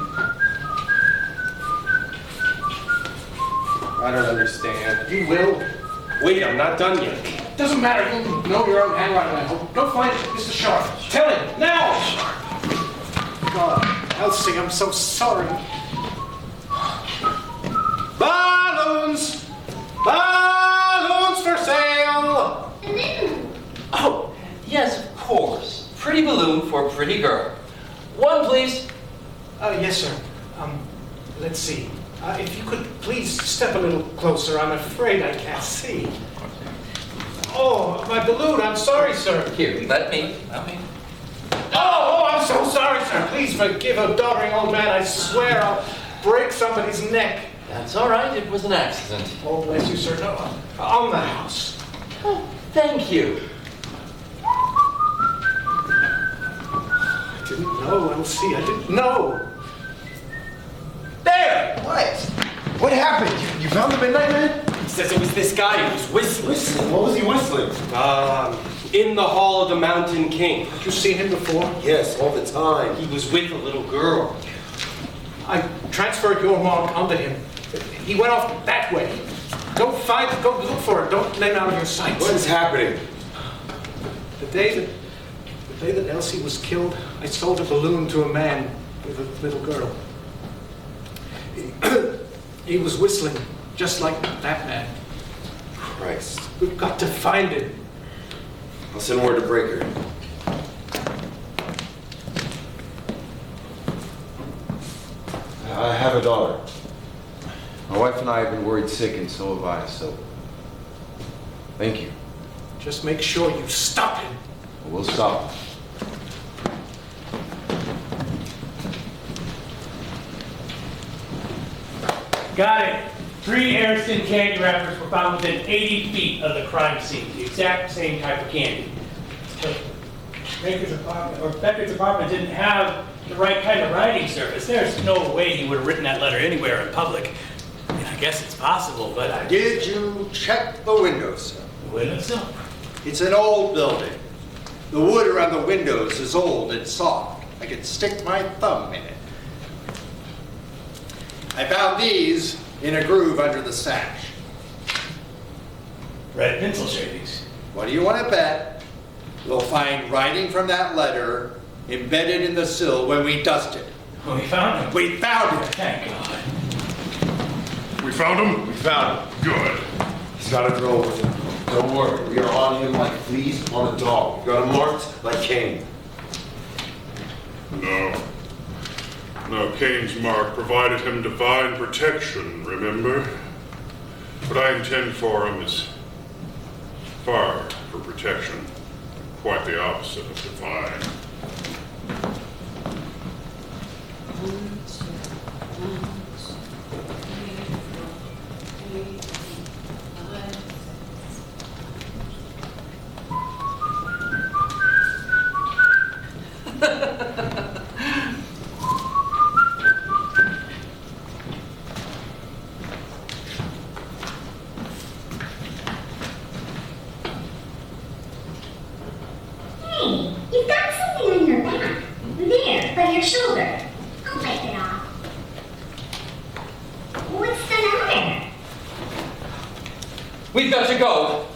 I don't understand. You will. Wait, I'm not done yet. Doesn't matter. You'll know your own handwriting, I hope. Go find Mr. Sharp. Tell him now. God, Elsie, I'm so sorry. Balloons! Balloons for sale! Oh, yes, of course. Pretty balloon for a pretty girl. One, please. Yes, sir. Let's see. If you could please step a little closer, I'm afraid I can't see. Oh, my balloon, I'm sorry, sir. Here, let me. Oh, I'm so sorry, sir. Please forgive a doddering old man. I swear I'll break somebody's neck. That's all right. It was an accident. Oh, bless you, sir. No, on the house. Oh, thank you. I didn't know, Elsie. I didn't know. There! What? What happened? You found the Midnight Man? He says it was this guy who was whistling. Whistling? What was he whistling? In the Hall of the Mountain King. Have you seen him before? Yes, all the time. He was with a little girl. I transferred your mark onto him. He went off that way. Go look for it. Don't let him out of your sight. What is happening? The day that Elsie was killed, I sold a balloon to a man with a little girl. He was whistling just like that man. Christ. We've got to find him. I'll send word to Breaker. I have a daughter. My wife and I have been worried sick, and so have I, so thank you. Just make sure you stop him. We'll stop. Got it. 3 Ariston candy wrappers were found within 80 feet of the crime scene. The exact same type of candy. But Becker's apartment didn't have the right kind of writing surface. There's no way he would have written that letter anywhere in public. I mean, I guess it's possible, but Did you check the windows, sir? The windowsill. It's an old building. The wood around the windows is old and soft. I could stick my thumb in it. I found these in a groove under the sash. Red pencil shavings. What do you want to bet? We'll find writing from that letter embedded in the sill when we dust it. Oh, we found him. We found it! Thank God. We found him? We found him. Good. He's got a girl with him. Don't worry, we are on him like fleas on a dog. We got him marked like Cain. No, Cain's mark provided him divine protection, remember? What I intend for him is far for protection. Quite the opposite of divine. We've got to go.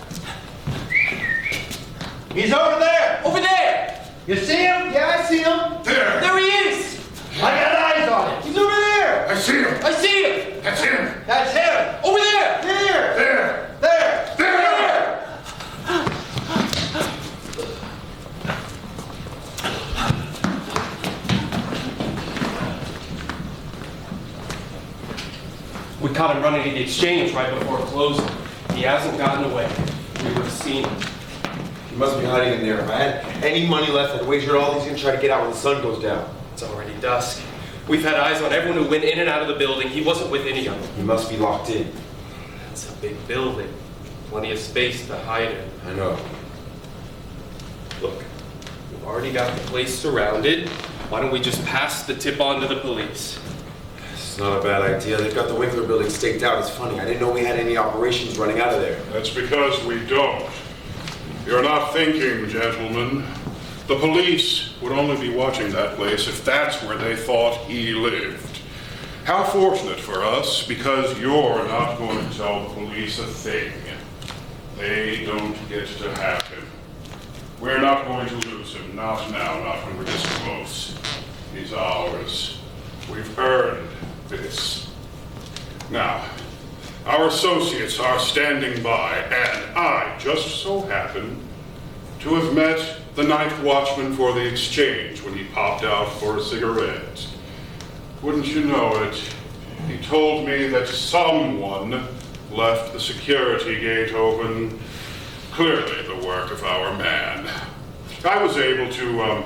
He's over there. Over there! You see him? Yeah, I see him. There! There he is! I got eyes on him. He's over there. I see him! I see him! That's him! That's him. Over there! There. There! There. There! We caught him running to the exchange right before closing. He hasn't gotten away. We would have seen him. He must be hiding in there. If I had any money left, I'd wager all he's gonna try to get out when the sun goes down. It's already dusk. We've had eyes on everyone who went in and out of the building. He wasn't with any of them. He must be locked in. It's a big building. Plenty of space to hide in. I know. Look, we've already got the place surrounded. Why don't we just pass the tip on to the police? It's not a bad idea. They've got the Winkler building staked out. It's funny. I didn't know we had any operations running out of there. That's because we don't. You're not thinking, gentlemen. The police would only be watching that place if that's where they thought he lived. How fortunate for us, because you're not going to tell the police a thing. They don't get to have him. We're not going to lose him. Not now, not when we're this close. He's ours. We've earned this. Now, our associates are standing by, and I just so happen to have met the night watchman for the exchange when he popped out for a cigarette. Wouldn't you know it, he told me that someone left the security gate open. Clearly the work of our man. I was able to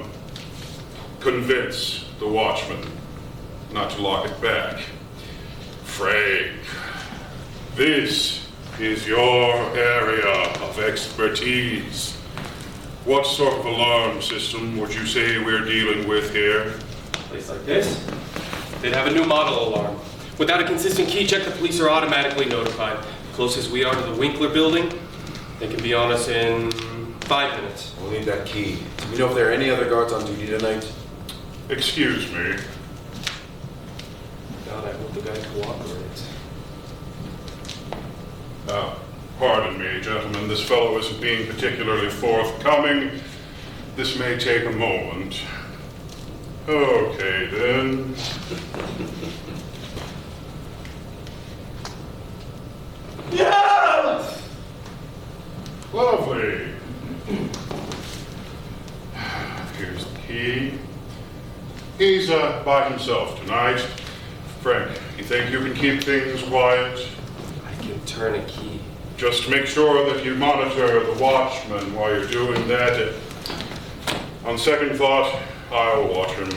convince the watchman not to lock it back. Frank, this is your area of expertise. What sort of alarm system would you say we're dealing with here? A place like this, they'd have a new model alarm. Without a consistent key check, the police are automatically notified. The closest we are to the Winkler building, they can be on us in 5 minutes. We'll need that key. Do we know if there are any other guards on duty tonight? Excuse me. God, I hope the guy cooperates. Pardon me, gentlemen. This fellow isn't being particularly forthcoming. This may take a moment. Okay, then. Yeah! Lovely. Here's the key. He's by himself tonight. Frank, you think you can keep things quiet? I can turn a key. Just make sure that you monitor the watchman while you're doing that. On second thought, I'll watch him.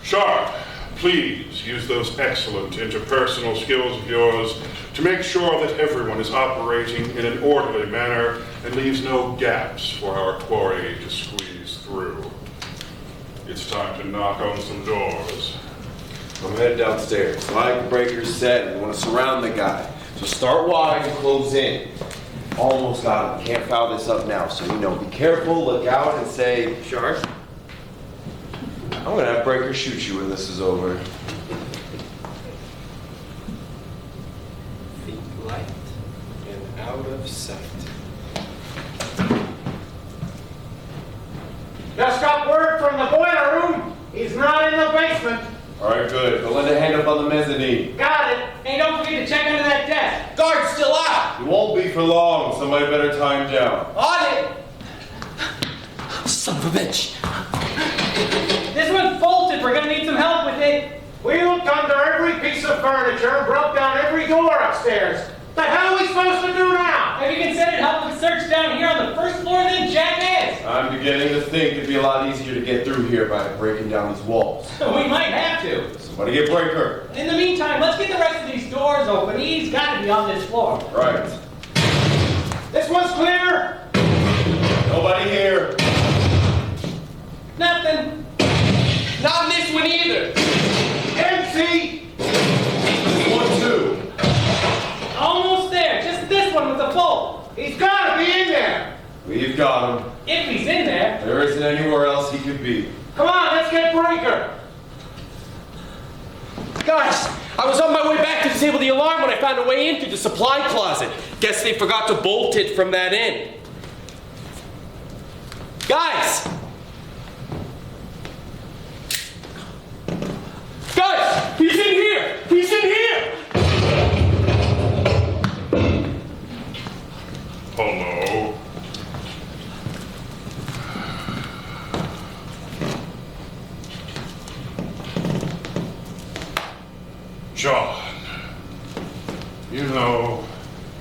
Sharp, please use those excellent interpersonal skills of yours to make sure that everyone is operating in an orderly manner and leaves no gaps for our quarry to squeeze through. It's time to knock on some doors. I'm headed downstairs. Like Breaker said, we want to surround the guy. So start wide and close in. Almost got him. Can't foul this up now. So, be careful, look out, and say, Sharp. I'm going to have Breaker shoot you when this is over. Feet light and out of sight. Just got word from the boiler room. He's not in the basement. All right, good. Go lend a hand up on the mezzanine. Got it. Hey, don't forget to check under that desk. Guard's still out! You won't be for long. Somebody better tie him down. On it. Son of a bitch! This one's bolted. We're gonna need some help with it. We looked under every piece of furniture and broke down every door upstairs. The hell are we supposed to do now? If you can send it help with search down here on the first floor, then jackass. I'm beginning to think it'd be a lot easier to get through here by breaking down these walls. We might have to. Somebody get Breaker. In the meantime, let's get the rest of these doors open. He's got to be on this floor. Right. This one's clear. Nobody here. Nothing. Not in this one either! Empty. One, two. Almost there. Just this one with the bolt. He's got to be in there. We've got him. If he's in there. There isn't anywhere else he could be. Come on, let's get Breaker. Guys, I was on my way back to disable the alarm when I found a way in through the supply closet. Guess they forgot to bolt it from that end. Guys! Guys! He's in here! He's in here! Hello? John, you know,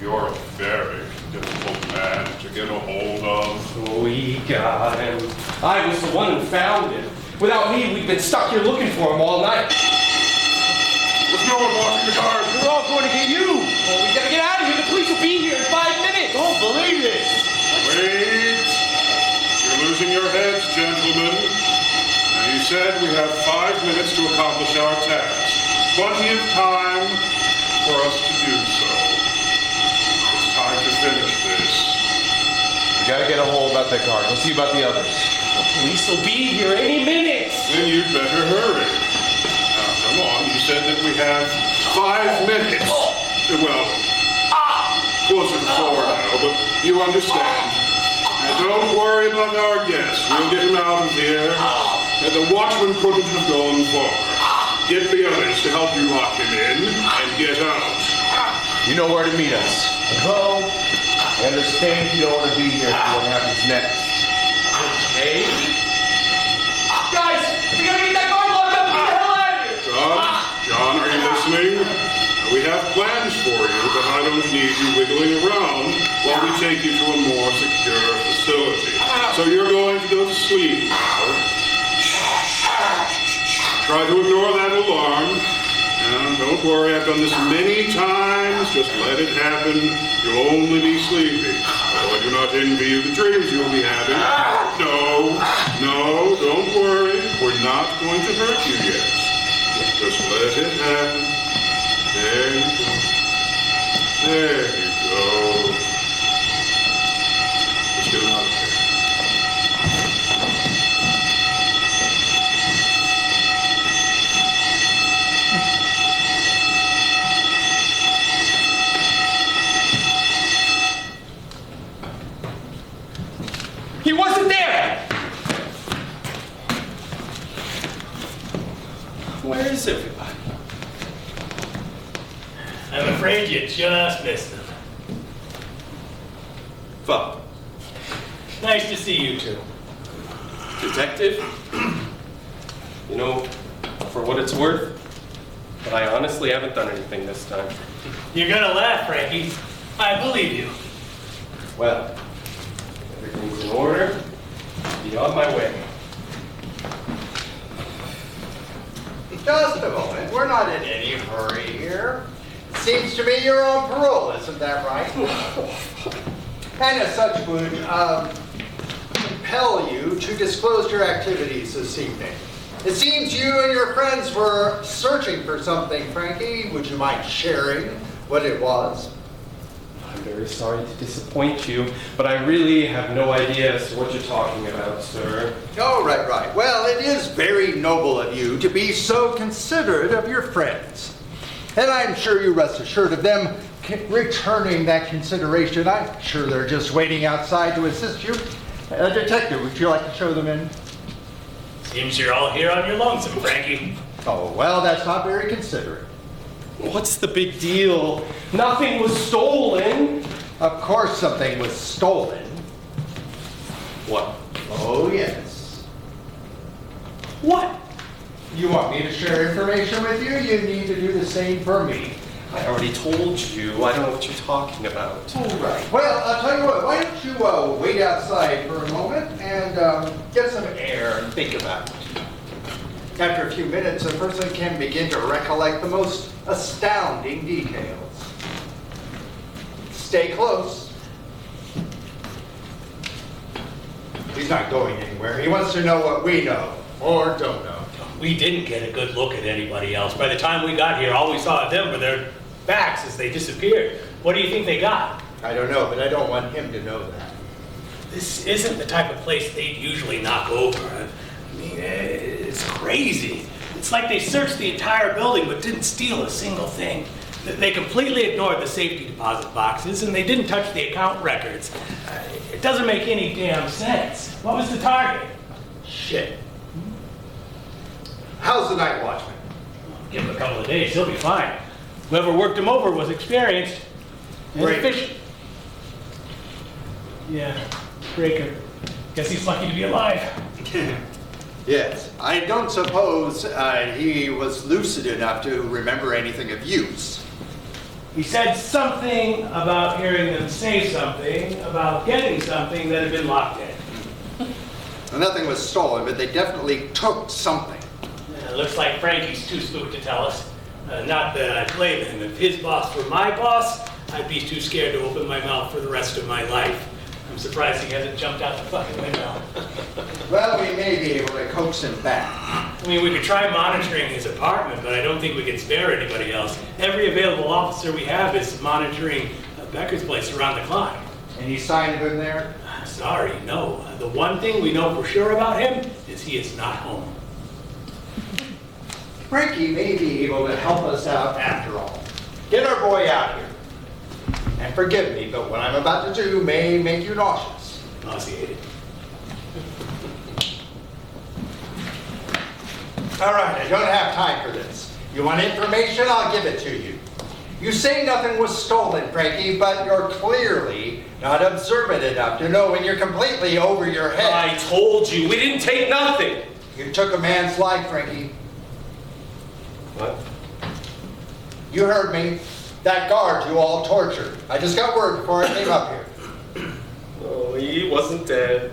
you're a very difficult man to get a hold of. We got him. I was the one who found him. Without me, we'd been stuck here looking for him all night. There's no one watching the guard. We're all going to get you. Well, we gotta get out of here. The police will be here in 5 minutes. Don't believe this. Wait. You're losing your heads, gentlemen. Now, you said we have 5 minutes to accomplish our task. Plenty of time for us to do so. It's time to finish this. We gotta get a hold about that guard. We'll see about the others. The police will be here any minute. Then you'd better hurry. Now, come on. You said that we have 5 minutes. Well, closer to 4 now, but you understand. Now, don't worry about our guest. We'll get him out of here. And the watchman couldn't have gone far. Get the others to help you lock him in and get out. You know where to meet us. Hello? I understand you don't want to be here for what happens next. Okay. Guys, we gotta get that guard locked up and get the hell out of here. John, are you listening? We have plans for you, but I don't need you wiggling around while we take you to a more secure facility. So you're going to go to sleep now. Try to ignore that alarm. And don't worry, I've done this many times. Just let it happen. You'll only be sleeping. Although I do not envy you the dreams you'll be having. No, don't worry. We're not going to hurt you yet. Just let it happen. There you go. There you go. Let's get him out of here. He wasn't there! Where is everybody? I'm afraid you just missed them. Fuck. Nice to see you two. Detective? You know, for what it's worth, but I honestly haven't done anything this time. You're gonna laugh, Frankie. I believe you. Well, everything's in order. Be on my way. Just a moment. We're not in any hurry here. Seems to me you're on parole, isn't that right? And as such would compel you to disclose your activities this evening. It seems you and your friends were searching for something, Frankie. Would you mind sharing what it was? I'm very sorry to disappoint you, but I really have no idea as to what you're talking about, sir. Oh, right. Well, it is very noble of you to be so considerate of your friends. And I'm sure you rest assured of them returning that consideration. I'm sure they're just waiting outside to assist you. Detective, would you like to show them in? Seems you're all here on your lonesome, Frankie. Oh, well, that's not very considerate. What's the big deal? Nothing was stolen. Of course something was stolen. What? Oh, yes. What? You want me to share information with you? You need to do the same for me. I already told you. I don't know what you're talking about. All right. Well, I'll tell you what. Why don't you wait outside for a moment and get some air and think about it. After a few minutes, a person can begin to recollect the most astounding details. Stay close. He's not going anywhere. He wants to know what we know or don't know. We didn't get a good look at anybody else. By the time we got here, all we saw of them were their backs as they disappeared. What do you think they got? I don't know, but I don't want him to know that. This isn't the type of place they'd usually knock over. I mean, it's crazy. It's It's like they searched the entire building but didn't steal a single thing. They completely ignored the safety deposit boxes and they didn't touch the account records. It doesn't make any damn sense. What was the target? Shit. How's the night watchman? Give him a couple of days, he'll be fine. Whoever worked him over was experienced and Breaker. efficient. Yeah, Breaker. Guess he's lucky to be alive. Yes, I don't suppose he was lucid enough to remember anything of use. He said something about hearing them say something, about getting something that had been locked in. Nothing was stolen, but they definitely took something. Looks like Frankie's too spooked to tell us. Not that I blame him. If his boss were my boss, I'd be too scared to open my mouth for the rest of my life. I'm surprised he hasn't jumped out the fucking window. Well, we may be able to coax him back. I mean, we could try monitoring his apartment, but I don't think we can spare anybody else. Every available officer we have is monitoring Becker's place around the clock. Any sign of him there? Sorry, no. The one thing we know for sure about him is he is not home. Frankie may be able to help us out after all. Get our boy out here. And forgive me, but what I'm about to do may make you nauseous. Nauseated. All right, I don't have time for this. You want information? I'll give it to you. You say nothing was stolen, Frankie, but you're clearly not observant enough to know when you're completely over your head. I told you, we didn't take nothing. You took a man's life, Frankie. What? You heard me. That guard you all tortured. I just got word before I came up here. Oh, he wasn't dead.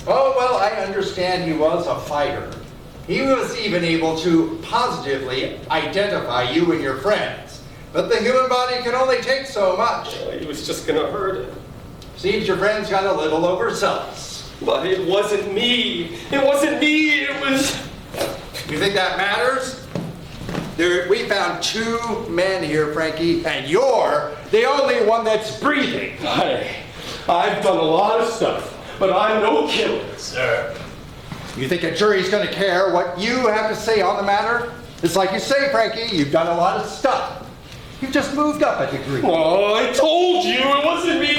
Oh, well, I understand he was a fighter. He was even able to positively identify you and your friends. But the human body can only take so much. Oh, he was just gonna hurt him. Seems your friends got a little overzealous. But it wasn't me. It wasn't me. It was... You think that matters? We found 2 men here, Frankie, and you're the only one that's breathing. I've done a lot of stuff, but I'm no killer, sir. You think a jury's going to care what you have to say on the matter? It's like you say, Frankie, you've done a lot of stuff. You've just moved up a degree. Oh, I told you it wasn't me.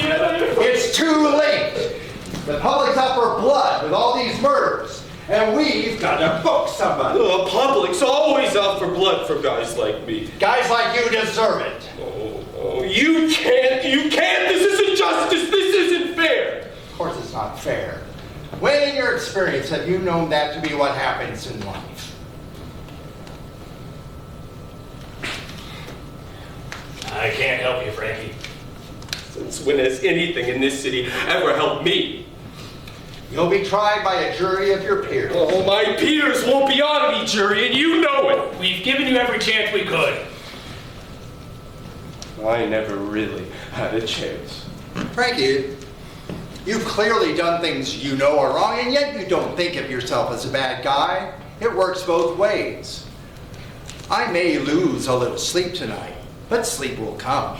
It's too late. The public's out for blood with all these murders. And we've got to book somebody. The public's always out for blood for guys like me. Guys like you deserve it. Oh, you can't, this isn't justice, this isn't fair. Of course it's not fair. When in your experience have you known that to be what happens in life? I can't help you, Frankie. Since when has anything in this city ever helped me? You'll be tried by a jury of your peers. Oh, my peers won't be on any jury, and you know it. We've given you every chance we could. I never really had a chance. Frankie, you've clearly done things you know are wrong, and yet you don't think of yourself as a bad guy. It works both ways. I may lose a little sleep tonight, but sleep will come.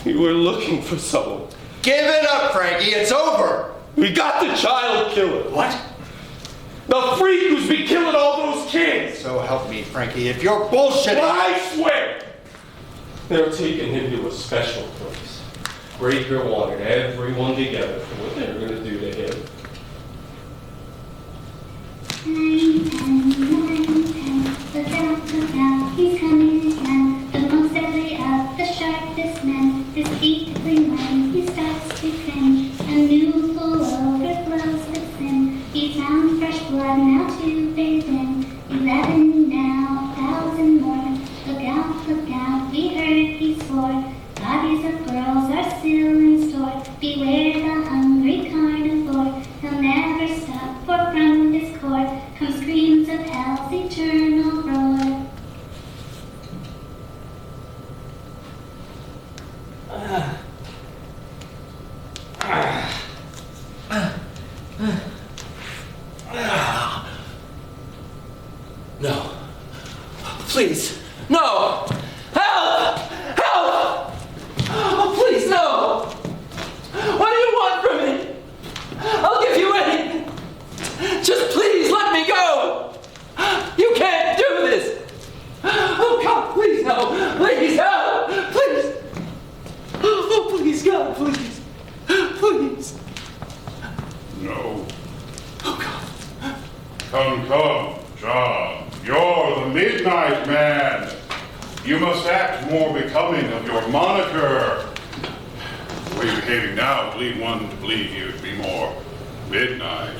You were looking for someone. Give it up, Frankie. It's over. We got the child killer. What? The freak who's been killing all those kids. So help me, Frankie, if you're bullshitting... I swear! They're taking him to a special place. Breaker wanted everyone together for what they were going to do to him. 9, 10, 9, 10. Look out, he's coming again. The most deadly of the sharpest men. His teeth clean when he starts to cringe. A new pool overflows with sin. He found fresh blood now to bathe in. 11 now, 1,000 more. Look out, we heard he swore. Bodies of girls are still in store. Beware the hungry carnivore. becoming of your moniker. The way you're behaving now would lead one to believe you to be more midnight.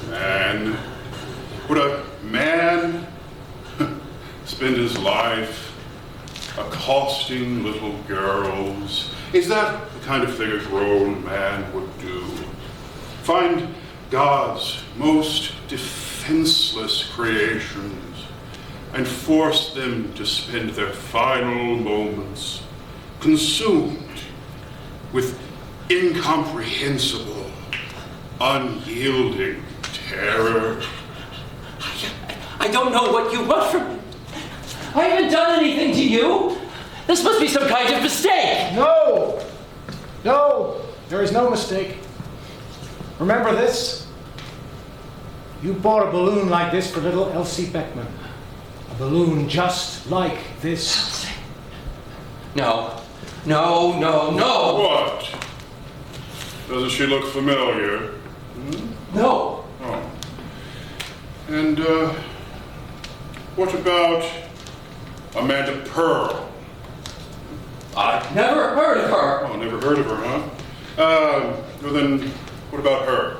Man, would a man spend his life accosting little girls? Is that the kind of thing a grown man would do? Find God's most defenseless creations and force them to spend their final moments consumed with incomprehensible, unyielding terror. I don't know what you want from me. I haven't done anything to you. This must be some kind of mistake. No! No! There is no mistake. Remember this? You bought a balloon like this for little Elsie Beckman. A balloon just like this. No. No, no, no. What? Doesn't she look familiar? No. Oh. And, what about Amanda Pearl? I've never heard of her. Oh, never heard of her, huh? Well then, what about her?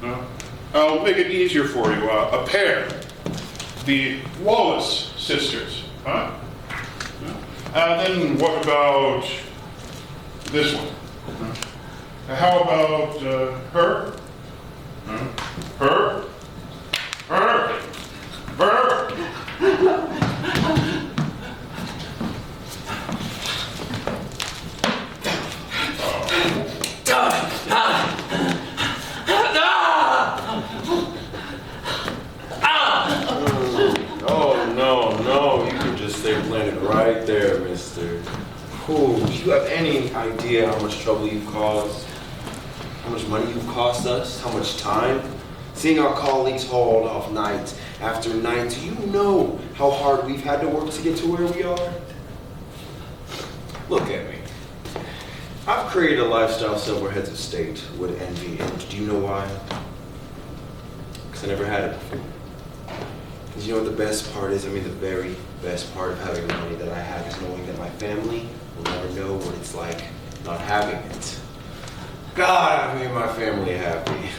No? I'll make it easier for you. A pair. The Wallace sisters, huh? No? Then what about this one? How about her? Her? Her? Her? No, you can just stay planted right there, mister. Ooh, do you have any idea how much trouble you've caused? How much money you've cost us? How much time? Seeing our colleagues hauled off night after night, do you know how hard we've had to work to get to where we are? Look at me. I've created a lifestyle several heads of state would envy, and do you know why? Because I never had it before. Because you know what the best part is? I mean, the very best part of having the money that I have is knowing that my family will never know what it's like not having it. God, I made my family happy.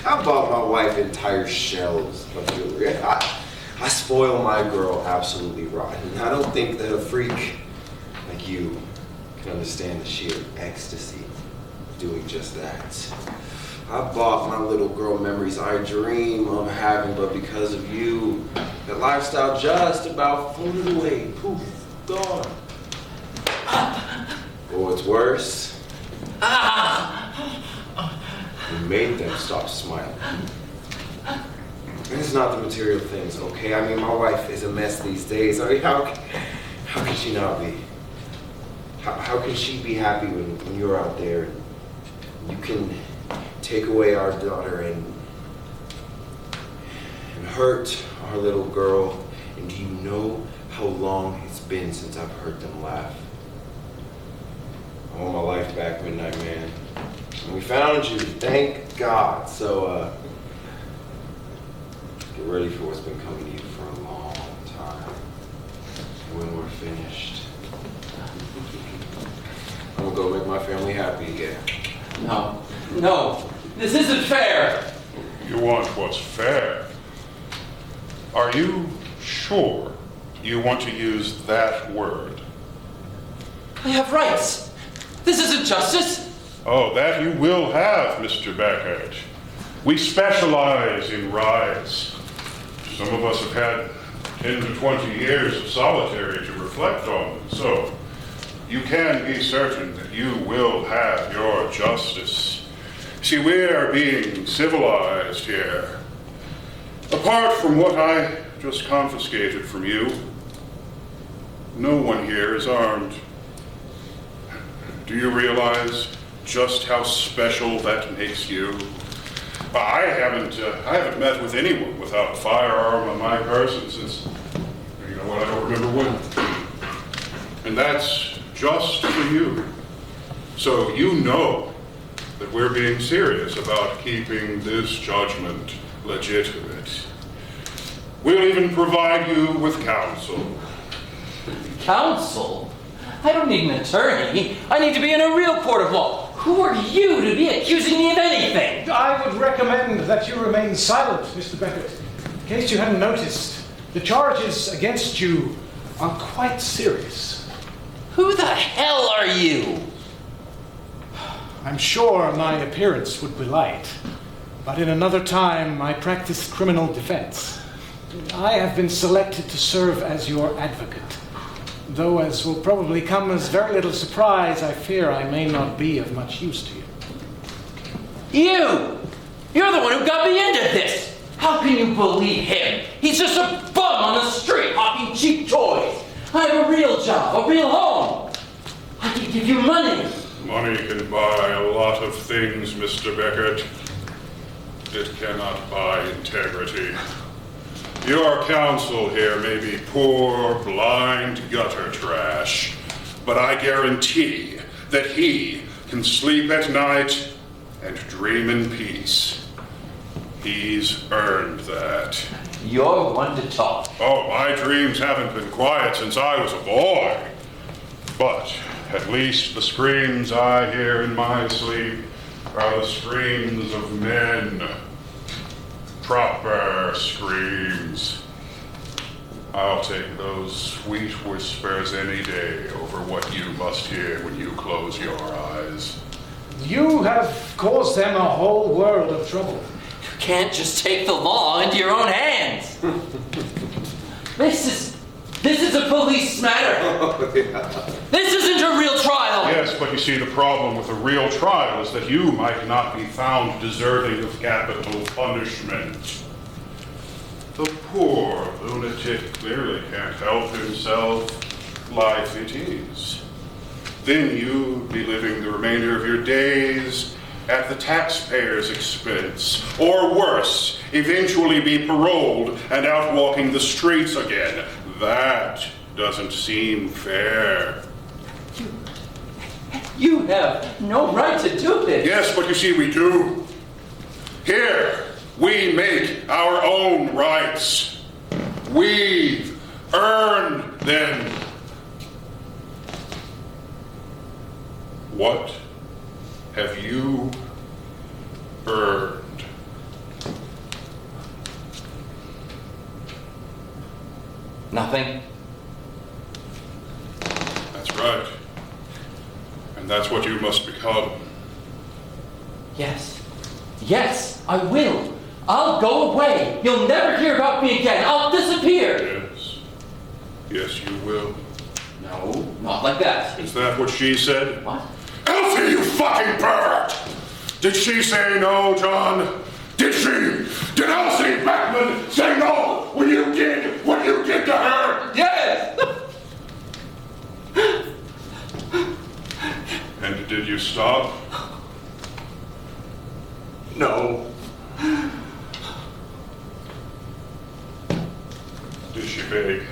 I bought my wife entire shelves of jewelry. I spoil my girl absolutely rotten. I don't think that a freak like you can understand the sheer ecstasy of doing just that. I bought my little girl memories I dream of having, but because of you, that lifestyle just about floated away. Poof, gone. Or what's worse, you made them stop smiling. And it's not the material things, okay? I mean, my wife is a mess these days. I mean, how can she not be? How can she be happy when you're out there and you can take away our daughter and hurt our little girl? And do you know how long it's been since I've heard them laugh? I want my life back, Midnight Man. And we found you, thank God. So, get ready for what's been coming to you for a long time. When we're finished, I'm gonna go make my family happy again. No. No. This isn't fair. You want what's fair? Are you sure you want to use that word? I have rights. This isn't justice. Oh, that you will have, Mr. Backert. We specialize in rights. Some of us have had 10 to 20 years of solitary to reflect on them, so you can be certain that you will have your justice. See, we are being civilized here. Apart from what I just confiscated from you, no one here is armed. Do you realize just how special that makes you? I haven't met with anyone without a firearm on my person since, you know what, I don't remember when. And that's just for you. So you know that we're being serious about keeping this judgment legitimate. We'll even provide you with counsel. Counsel? I don't need an attorney. I need to be in a real court of law. Who are you to be accusing me of anything? I would recommend that you remain silent, Mr. Beckett. In case you hadn't noticed, the charges against you are quite serious. Who the hell are you? I'm sure my appearance would belie it, but in another time I practiced criminal defense. I have been selected to serve as your advocate, though as will probably come as very little surprise, I fear I may not be of much use to you. You're the one who got me into this! How can you believe him? He's just a bum on the street hawking cheap toys. I have a real job, a real home. I can give you money. Money can buy a lot of things, Mr. Beckett. It cannot buy integrity. Your counsel here may be poor, blind gutter trash, but I guarantee that he can sleep at night and dream in peace. He's earned that. You're one to talk. Oh, my dreams haven't been quiet since I was a boy. But at least the screams I hear in my sleep are the screams of men. Proper screams. I'll take those sweet whispers any day over what you must hear when you close your eyes. You have caused them a whole world of trouble. You can't just take the law into your own hands. This is a police matter. This isn't a real trial. Yes, but you see, the problem with a real trial is that you might not be found deserving of capital punishment. The poor lunatic clearly can't help himself. Life it is. Then you'd be living the remainder of your days at the taxpayer's expense, or worse, eventually be paroled and out walking the streets again. That doesn't seem fair. You have no right to do this. Yes, but you see, we do. Here, we make our own rights. We've earned them. What have you earned? Nothing. That's right. And that's what you must become. Yes. Yes, I will. I'll go away. You'll never hear about me again. I'll disappear. Yes. Yes, you will. No, not like that. Is that what she said? What? Elsie, you fucking pervert! Did she say no, John? Did she? Did Elsie Beckman say no when you did what you did to her? Yes! And did you stop? No. Did she beg?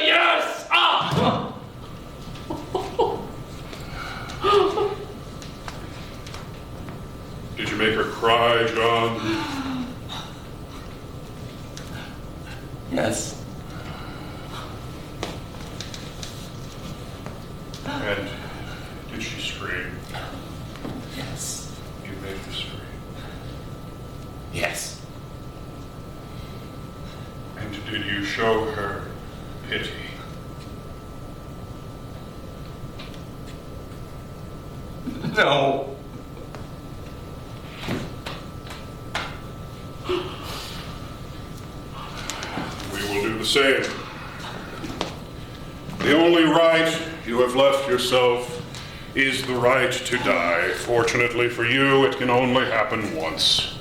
Yes! Did you make her cry, John? Yes. And did she scream? Yes. You made her scream. Yes. And did you show her pity? No. We will do the same. The only right you have left yourself is the right to die. Fortunately for you, it can only happen once.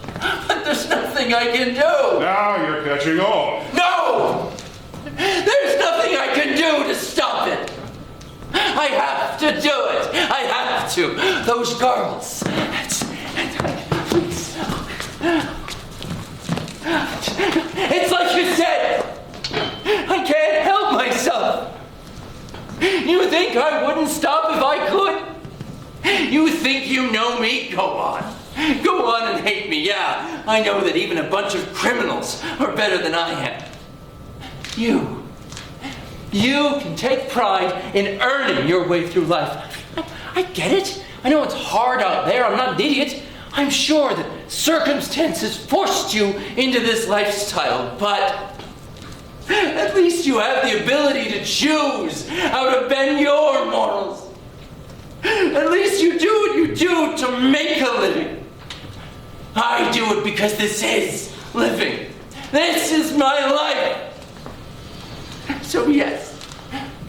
But there's nothing I can do. Now you're catching on. No! There's nothing I can do to stop it. I have to do it. I have to. Those girls. It's like you said. I can't help myself. You think I wouldn't stop if I could? You think you know me? Go on. Go on and hate me, yeah. I know that even a bunch of criminals are better than I am. You can take pride in earning your way through life. I get it. I know it's hard out there. I'm not an idiot. I'm sure that circumstances forced you into this lifestyle, but at least you have the ability to choose how to bend your morals. At least you do what you do to make a living. I do it because this is living. This is my life. So yes,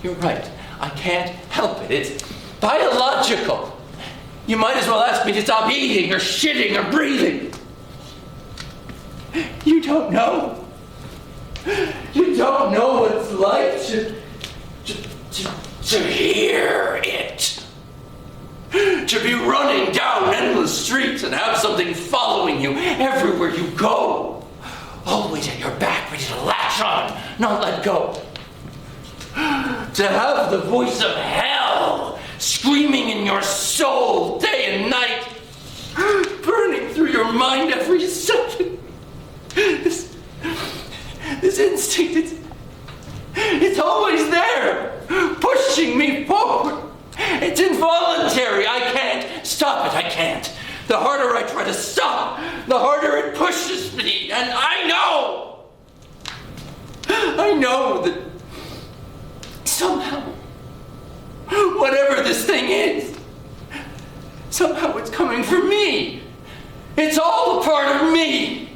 you're right. I can't help it. It's biological. You might as well ask me to stop eating or shitting or breathing. You don't know. You don't know what it's like to hear it. To be running down endless streets and have something following you everywhere you go. Always at your back, ready to latch on, not let go. To have the voice of hell screaming in your soul day and night, burning through your mind every second. This instinct, it's always there, pushing me forward. It's involuntary. I can't stop it. I can't. The harder I try to stop, the harder it pushes me. And I know that somehow, whatever this thing is, somehow it's coming for me. It's all a part of me.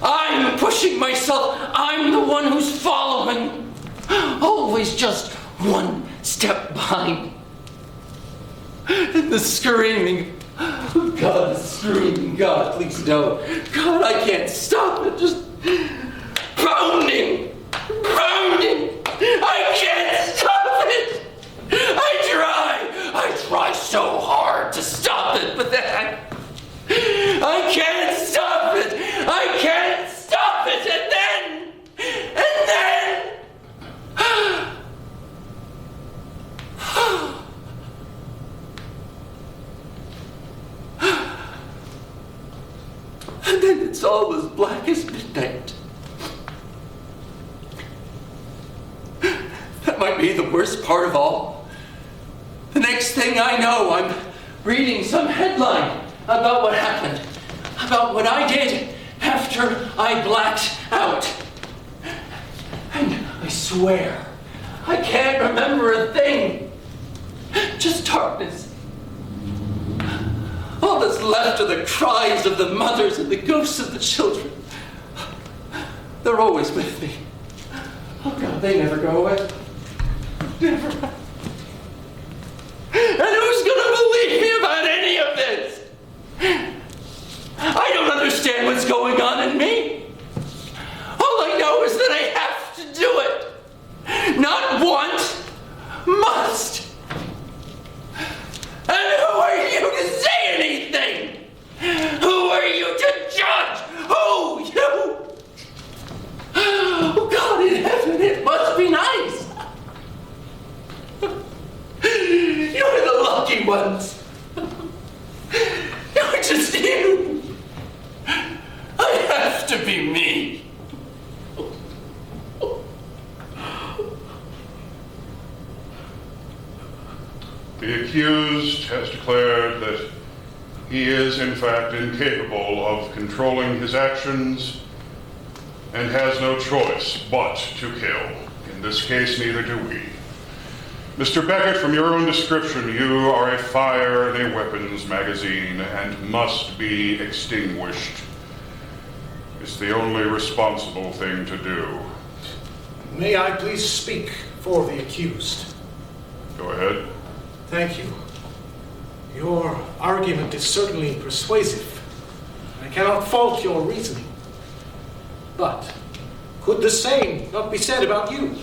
I'm pushing myself. I'm the one who's following. Always just one step behind. And the screaming, oh God, the screaming, God, please no. God, I can't stop it. Just pounding. I can't stop it. I try so hard to stop it, but then I can't stop it. I can't stop it. And then it's all as black as midnight. That might be the worst part of all. The next thing I know, I'm reading some headline about what happened, about what I did after I blacked out. And I swear, I can't remember a thing. Just darkness. All that's left are the cries of the mothers and the ghosts of the children. They're always with me. Oh God, they never go away. Never. And who's gonna believe me about any of this? I don't understand what's going on in me. All I know is that I have to do it. Not want, must. And who are you to say anything? Who are you to judge? Who? You? Oh God in heaven, it must be nice. You're the lucky ones. You're just you. I have to be me. The accused has declared that he is, in fact, incapable of controlling his actions and has no choice but to kill. In this case, neither do we. Mr. Beckett, from your own description, you are a fire in a weapons magazine and must be extinguished. It's the only responsible thing to do. May I please speak for the accused? Go ahead. Thank you. Your argument is certainly persuasive. I cannot fault your reasoning. But could the same not be said about you?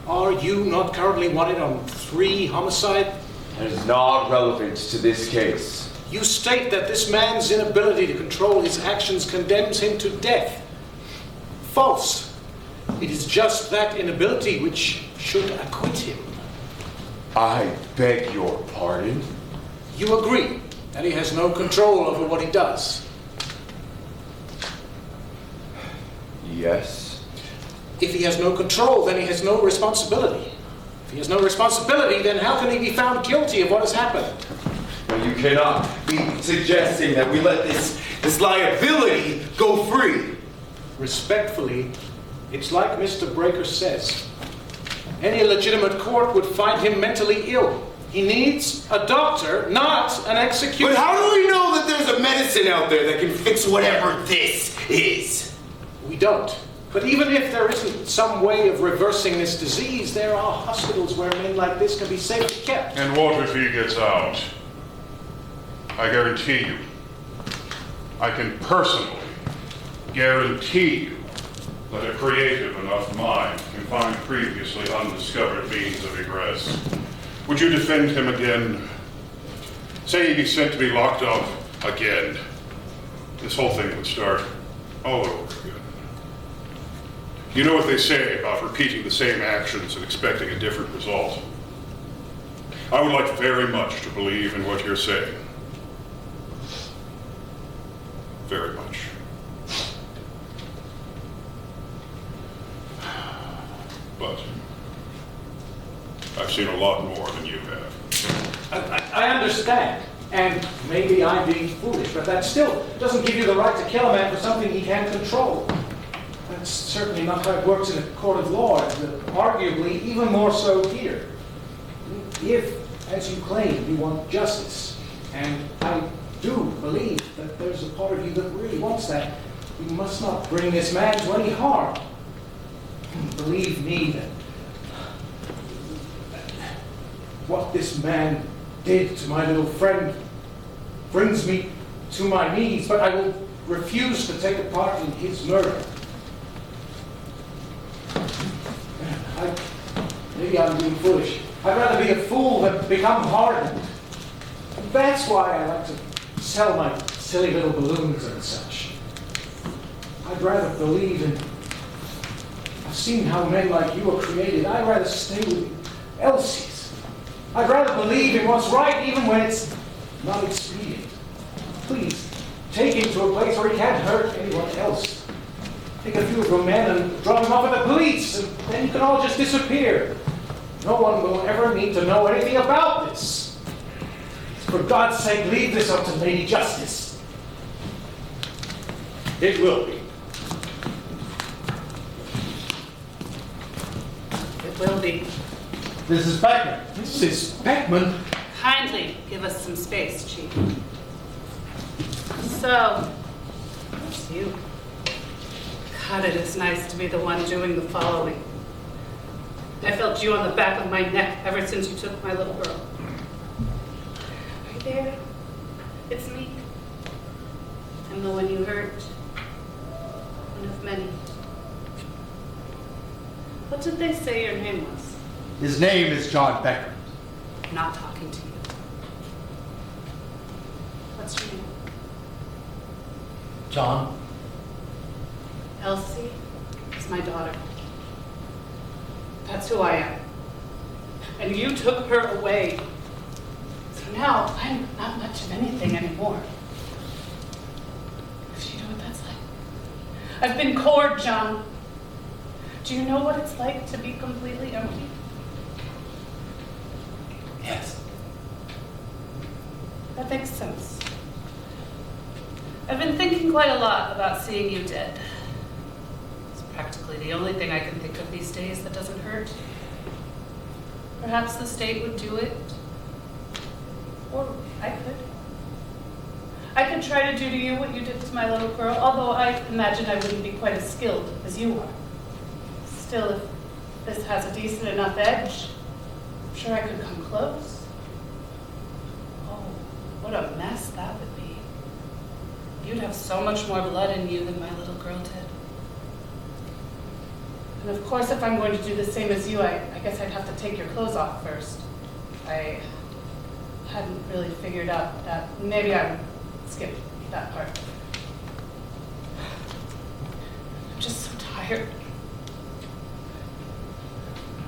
Are you not currently wanted on 3 homicide? It is not relevant to this case. You state that this man's inability to control his actions condemns him to death. False. It is just that inability which should acquit him. I beg your pardon? You agree and he has no control over what he does. Yes. If he has no control, then he has no responsibility. If he has no responsibility, then how can he be found guilty of what has happened? Well, you cannot be suggesting that we let this liability go free. Respectfully, it's like Mr. Breaker says. Any legitimate court would find him mentally ill. He needs a doctor, not an executioner. But how do we know that there's a medicine out there that can fix whatever this is? We don't. But even if there isn't some way of reversing this disease, there are hospitals where men like this can be safely kept. And what if he gets out? I guarantee you, I can personally guarantee you that a creative enough mind can find previously undiscovered means of egress. Would you defend him again? Say he'd be sent to be locked up again. This whole thing would start all over again. You know what they say about repeating the same actions and expecting a different result. I would like very much to believe in what you're saying. Very much. But I've seen a lot more than you have. I understand, and maybe I'm being foolish, but that still doesn't give you the right to kill a man for something he can't control. That's certainly not how it works in a court of law, and arguably even more so here. If, as you claim, you want justice, and I do believe that there's a part of you that really wants that, you must not bring this man to any harm. Believe me that what this man did to my little friend brings me to my knees, but I will refuse to take a part in his murder. Maybe I'm being foolish. I'd rather be a fool than become hardened. That's why I like to sell my silly little balloons and such. I'd rather believe in... I've seen how men like you are created. I'd rather stay with Elsie's. I'd rather believe in what's right even when it's not expedient. Please, take him to a place where he can't hurt anyone else. Take a few of your men and drop him off at the police, and then you can all just disappear. No one will ever need to know anything about this. For God's sake, leave this up to Lady Justice. It will be. It will be. Mrs. Beckman. Mrs. Beckman? Kindly give us some space, Chief. So, it's you. God, it is nice to be the one doing the following. I felt you on the back of my neck ever since you took my little girl. Are you there? It's me. I'm the one you hurt. One of many. What did they say your name was? His name is John Becker. I'm not talking to you. What's your name? John? Elsie is my daughter. That's who I am. And you took her away. So now I'm not much of anything anymore. Do you know what that's like? I've been cored, John. Do you know what it's like to be completely empty? Yes. That makes sense. I've been thinking quite a lot about seeing you dead. It's practically the only thing I can think of these days that doesn't hurt. Perhaps the state would do it. Or I could. I could try to do to you what you did to my little girl, although I imagine I wouldn't be quite as skilled as you are. Still, if this has a decent enough edge, I'm sure I could come close. Oh, what a mess that would be. You'd have so much more blood in you than my little girl did. And of course, if I'm going to do the same as you, I guess I'd have to take your clothes off first. I hadn't really figured out that. Maybe I skipped that part. I'm just so tired.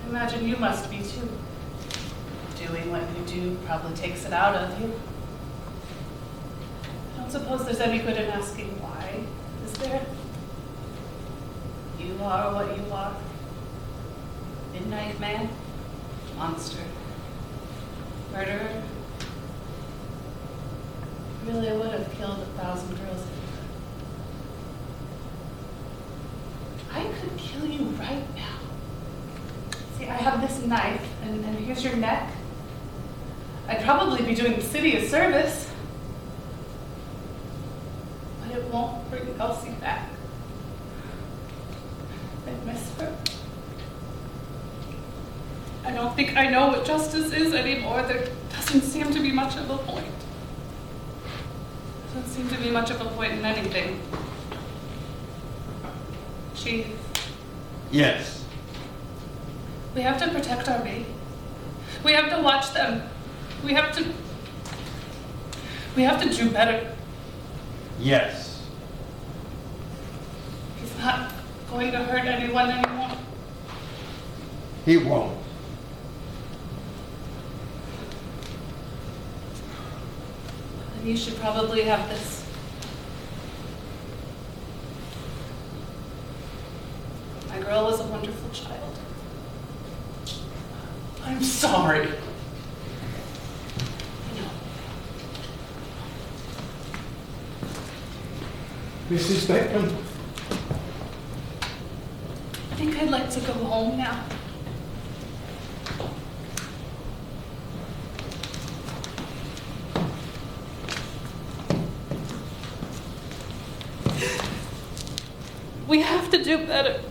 I imagine you must be too. Doing what you do probably takes it out of you. suppose there's any good in asking why, is there? You are what you are. Midnight man, monster, murderer. Really would have killed 1,000 girls. I could kill you right now. See, I have this knife, and here's your neck. I'd probably be doing the city a service. But it won't bring Elsie back. I miss her. I don't think I know what justice is anymore. There doesn't seem to be much of a point. Doesn't seem to be much of a point in anything. Chief. Yes. We have to protect our baby. We have to watch them. We have to do better. Yes. He's not going to hurt anyone anymore. He won't. Then you should probably have this. My girl was a wonderful child. I'm sorry. Mrs. Beckman. I think I'd like to go home now. We have to do better.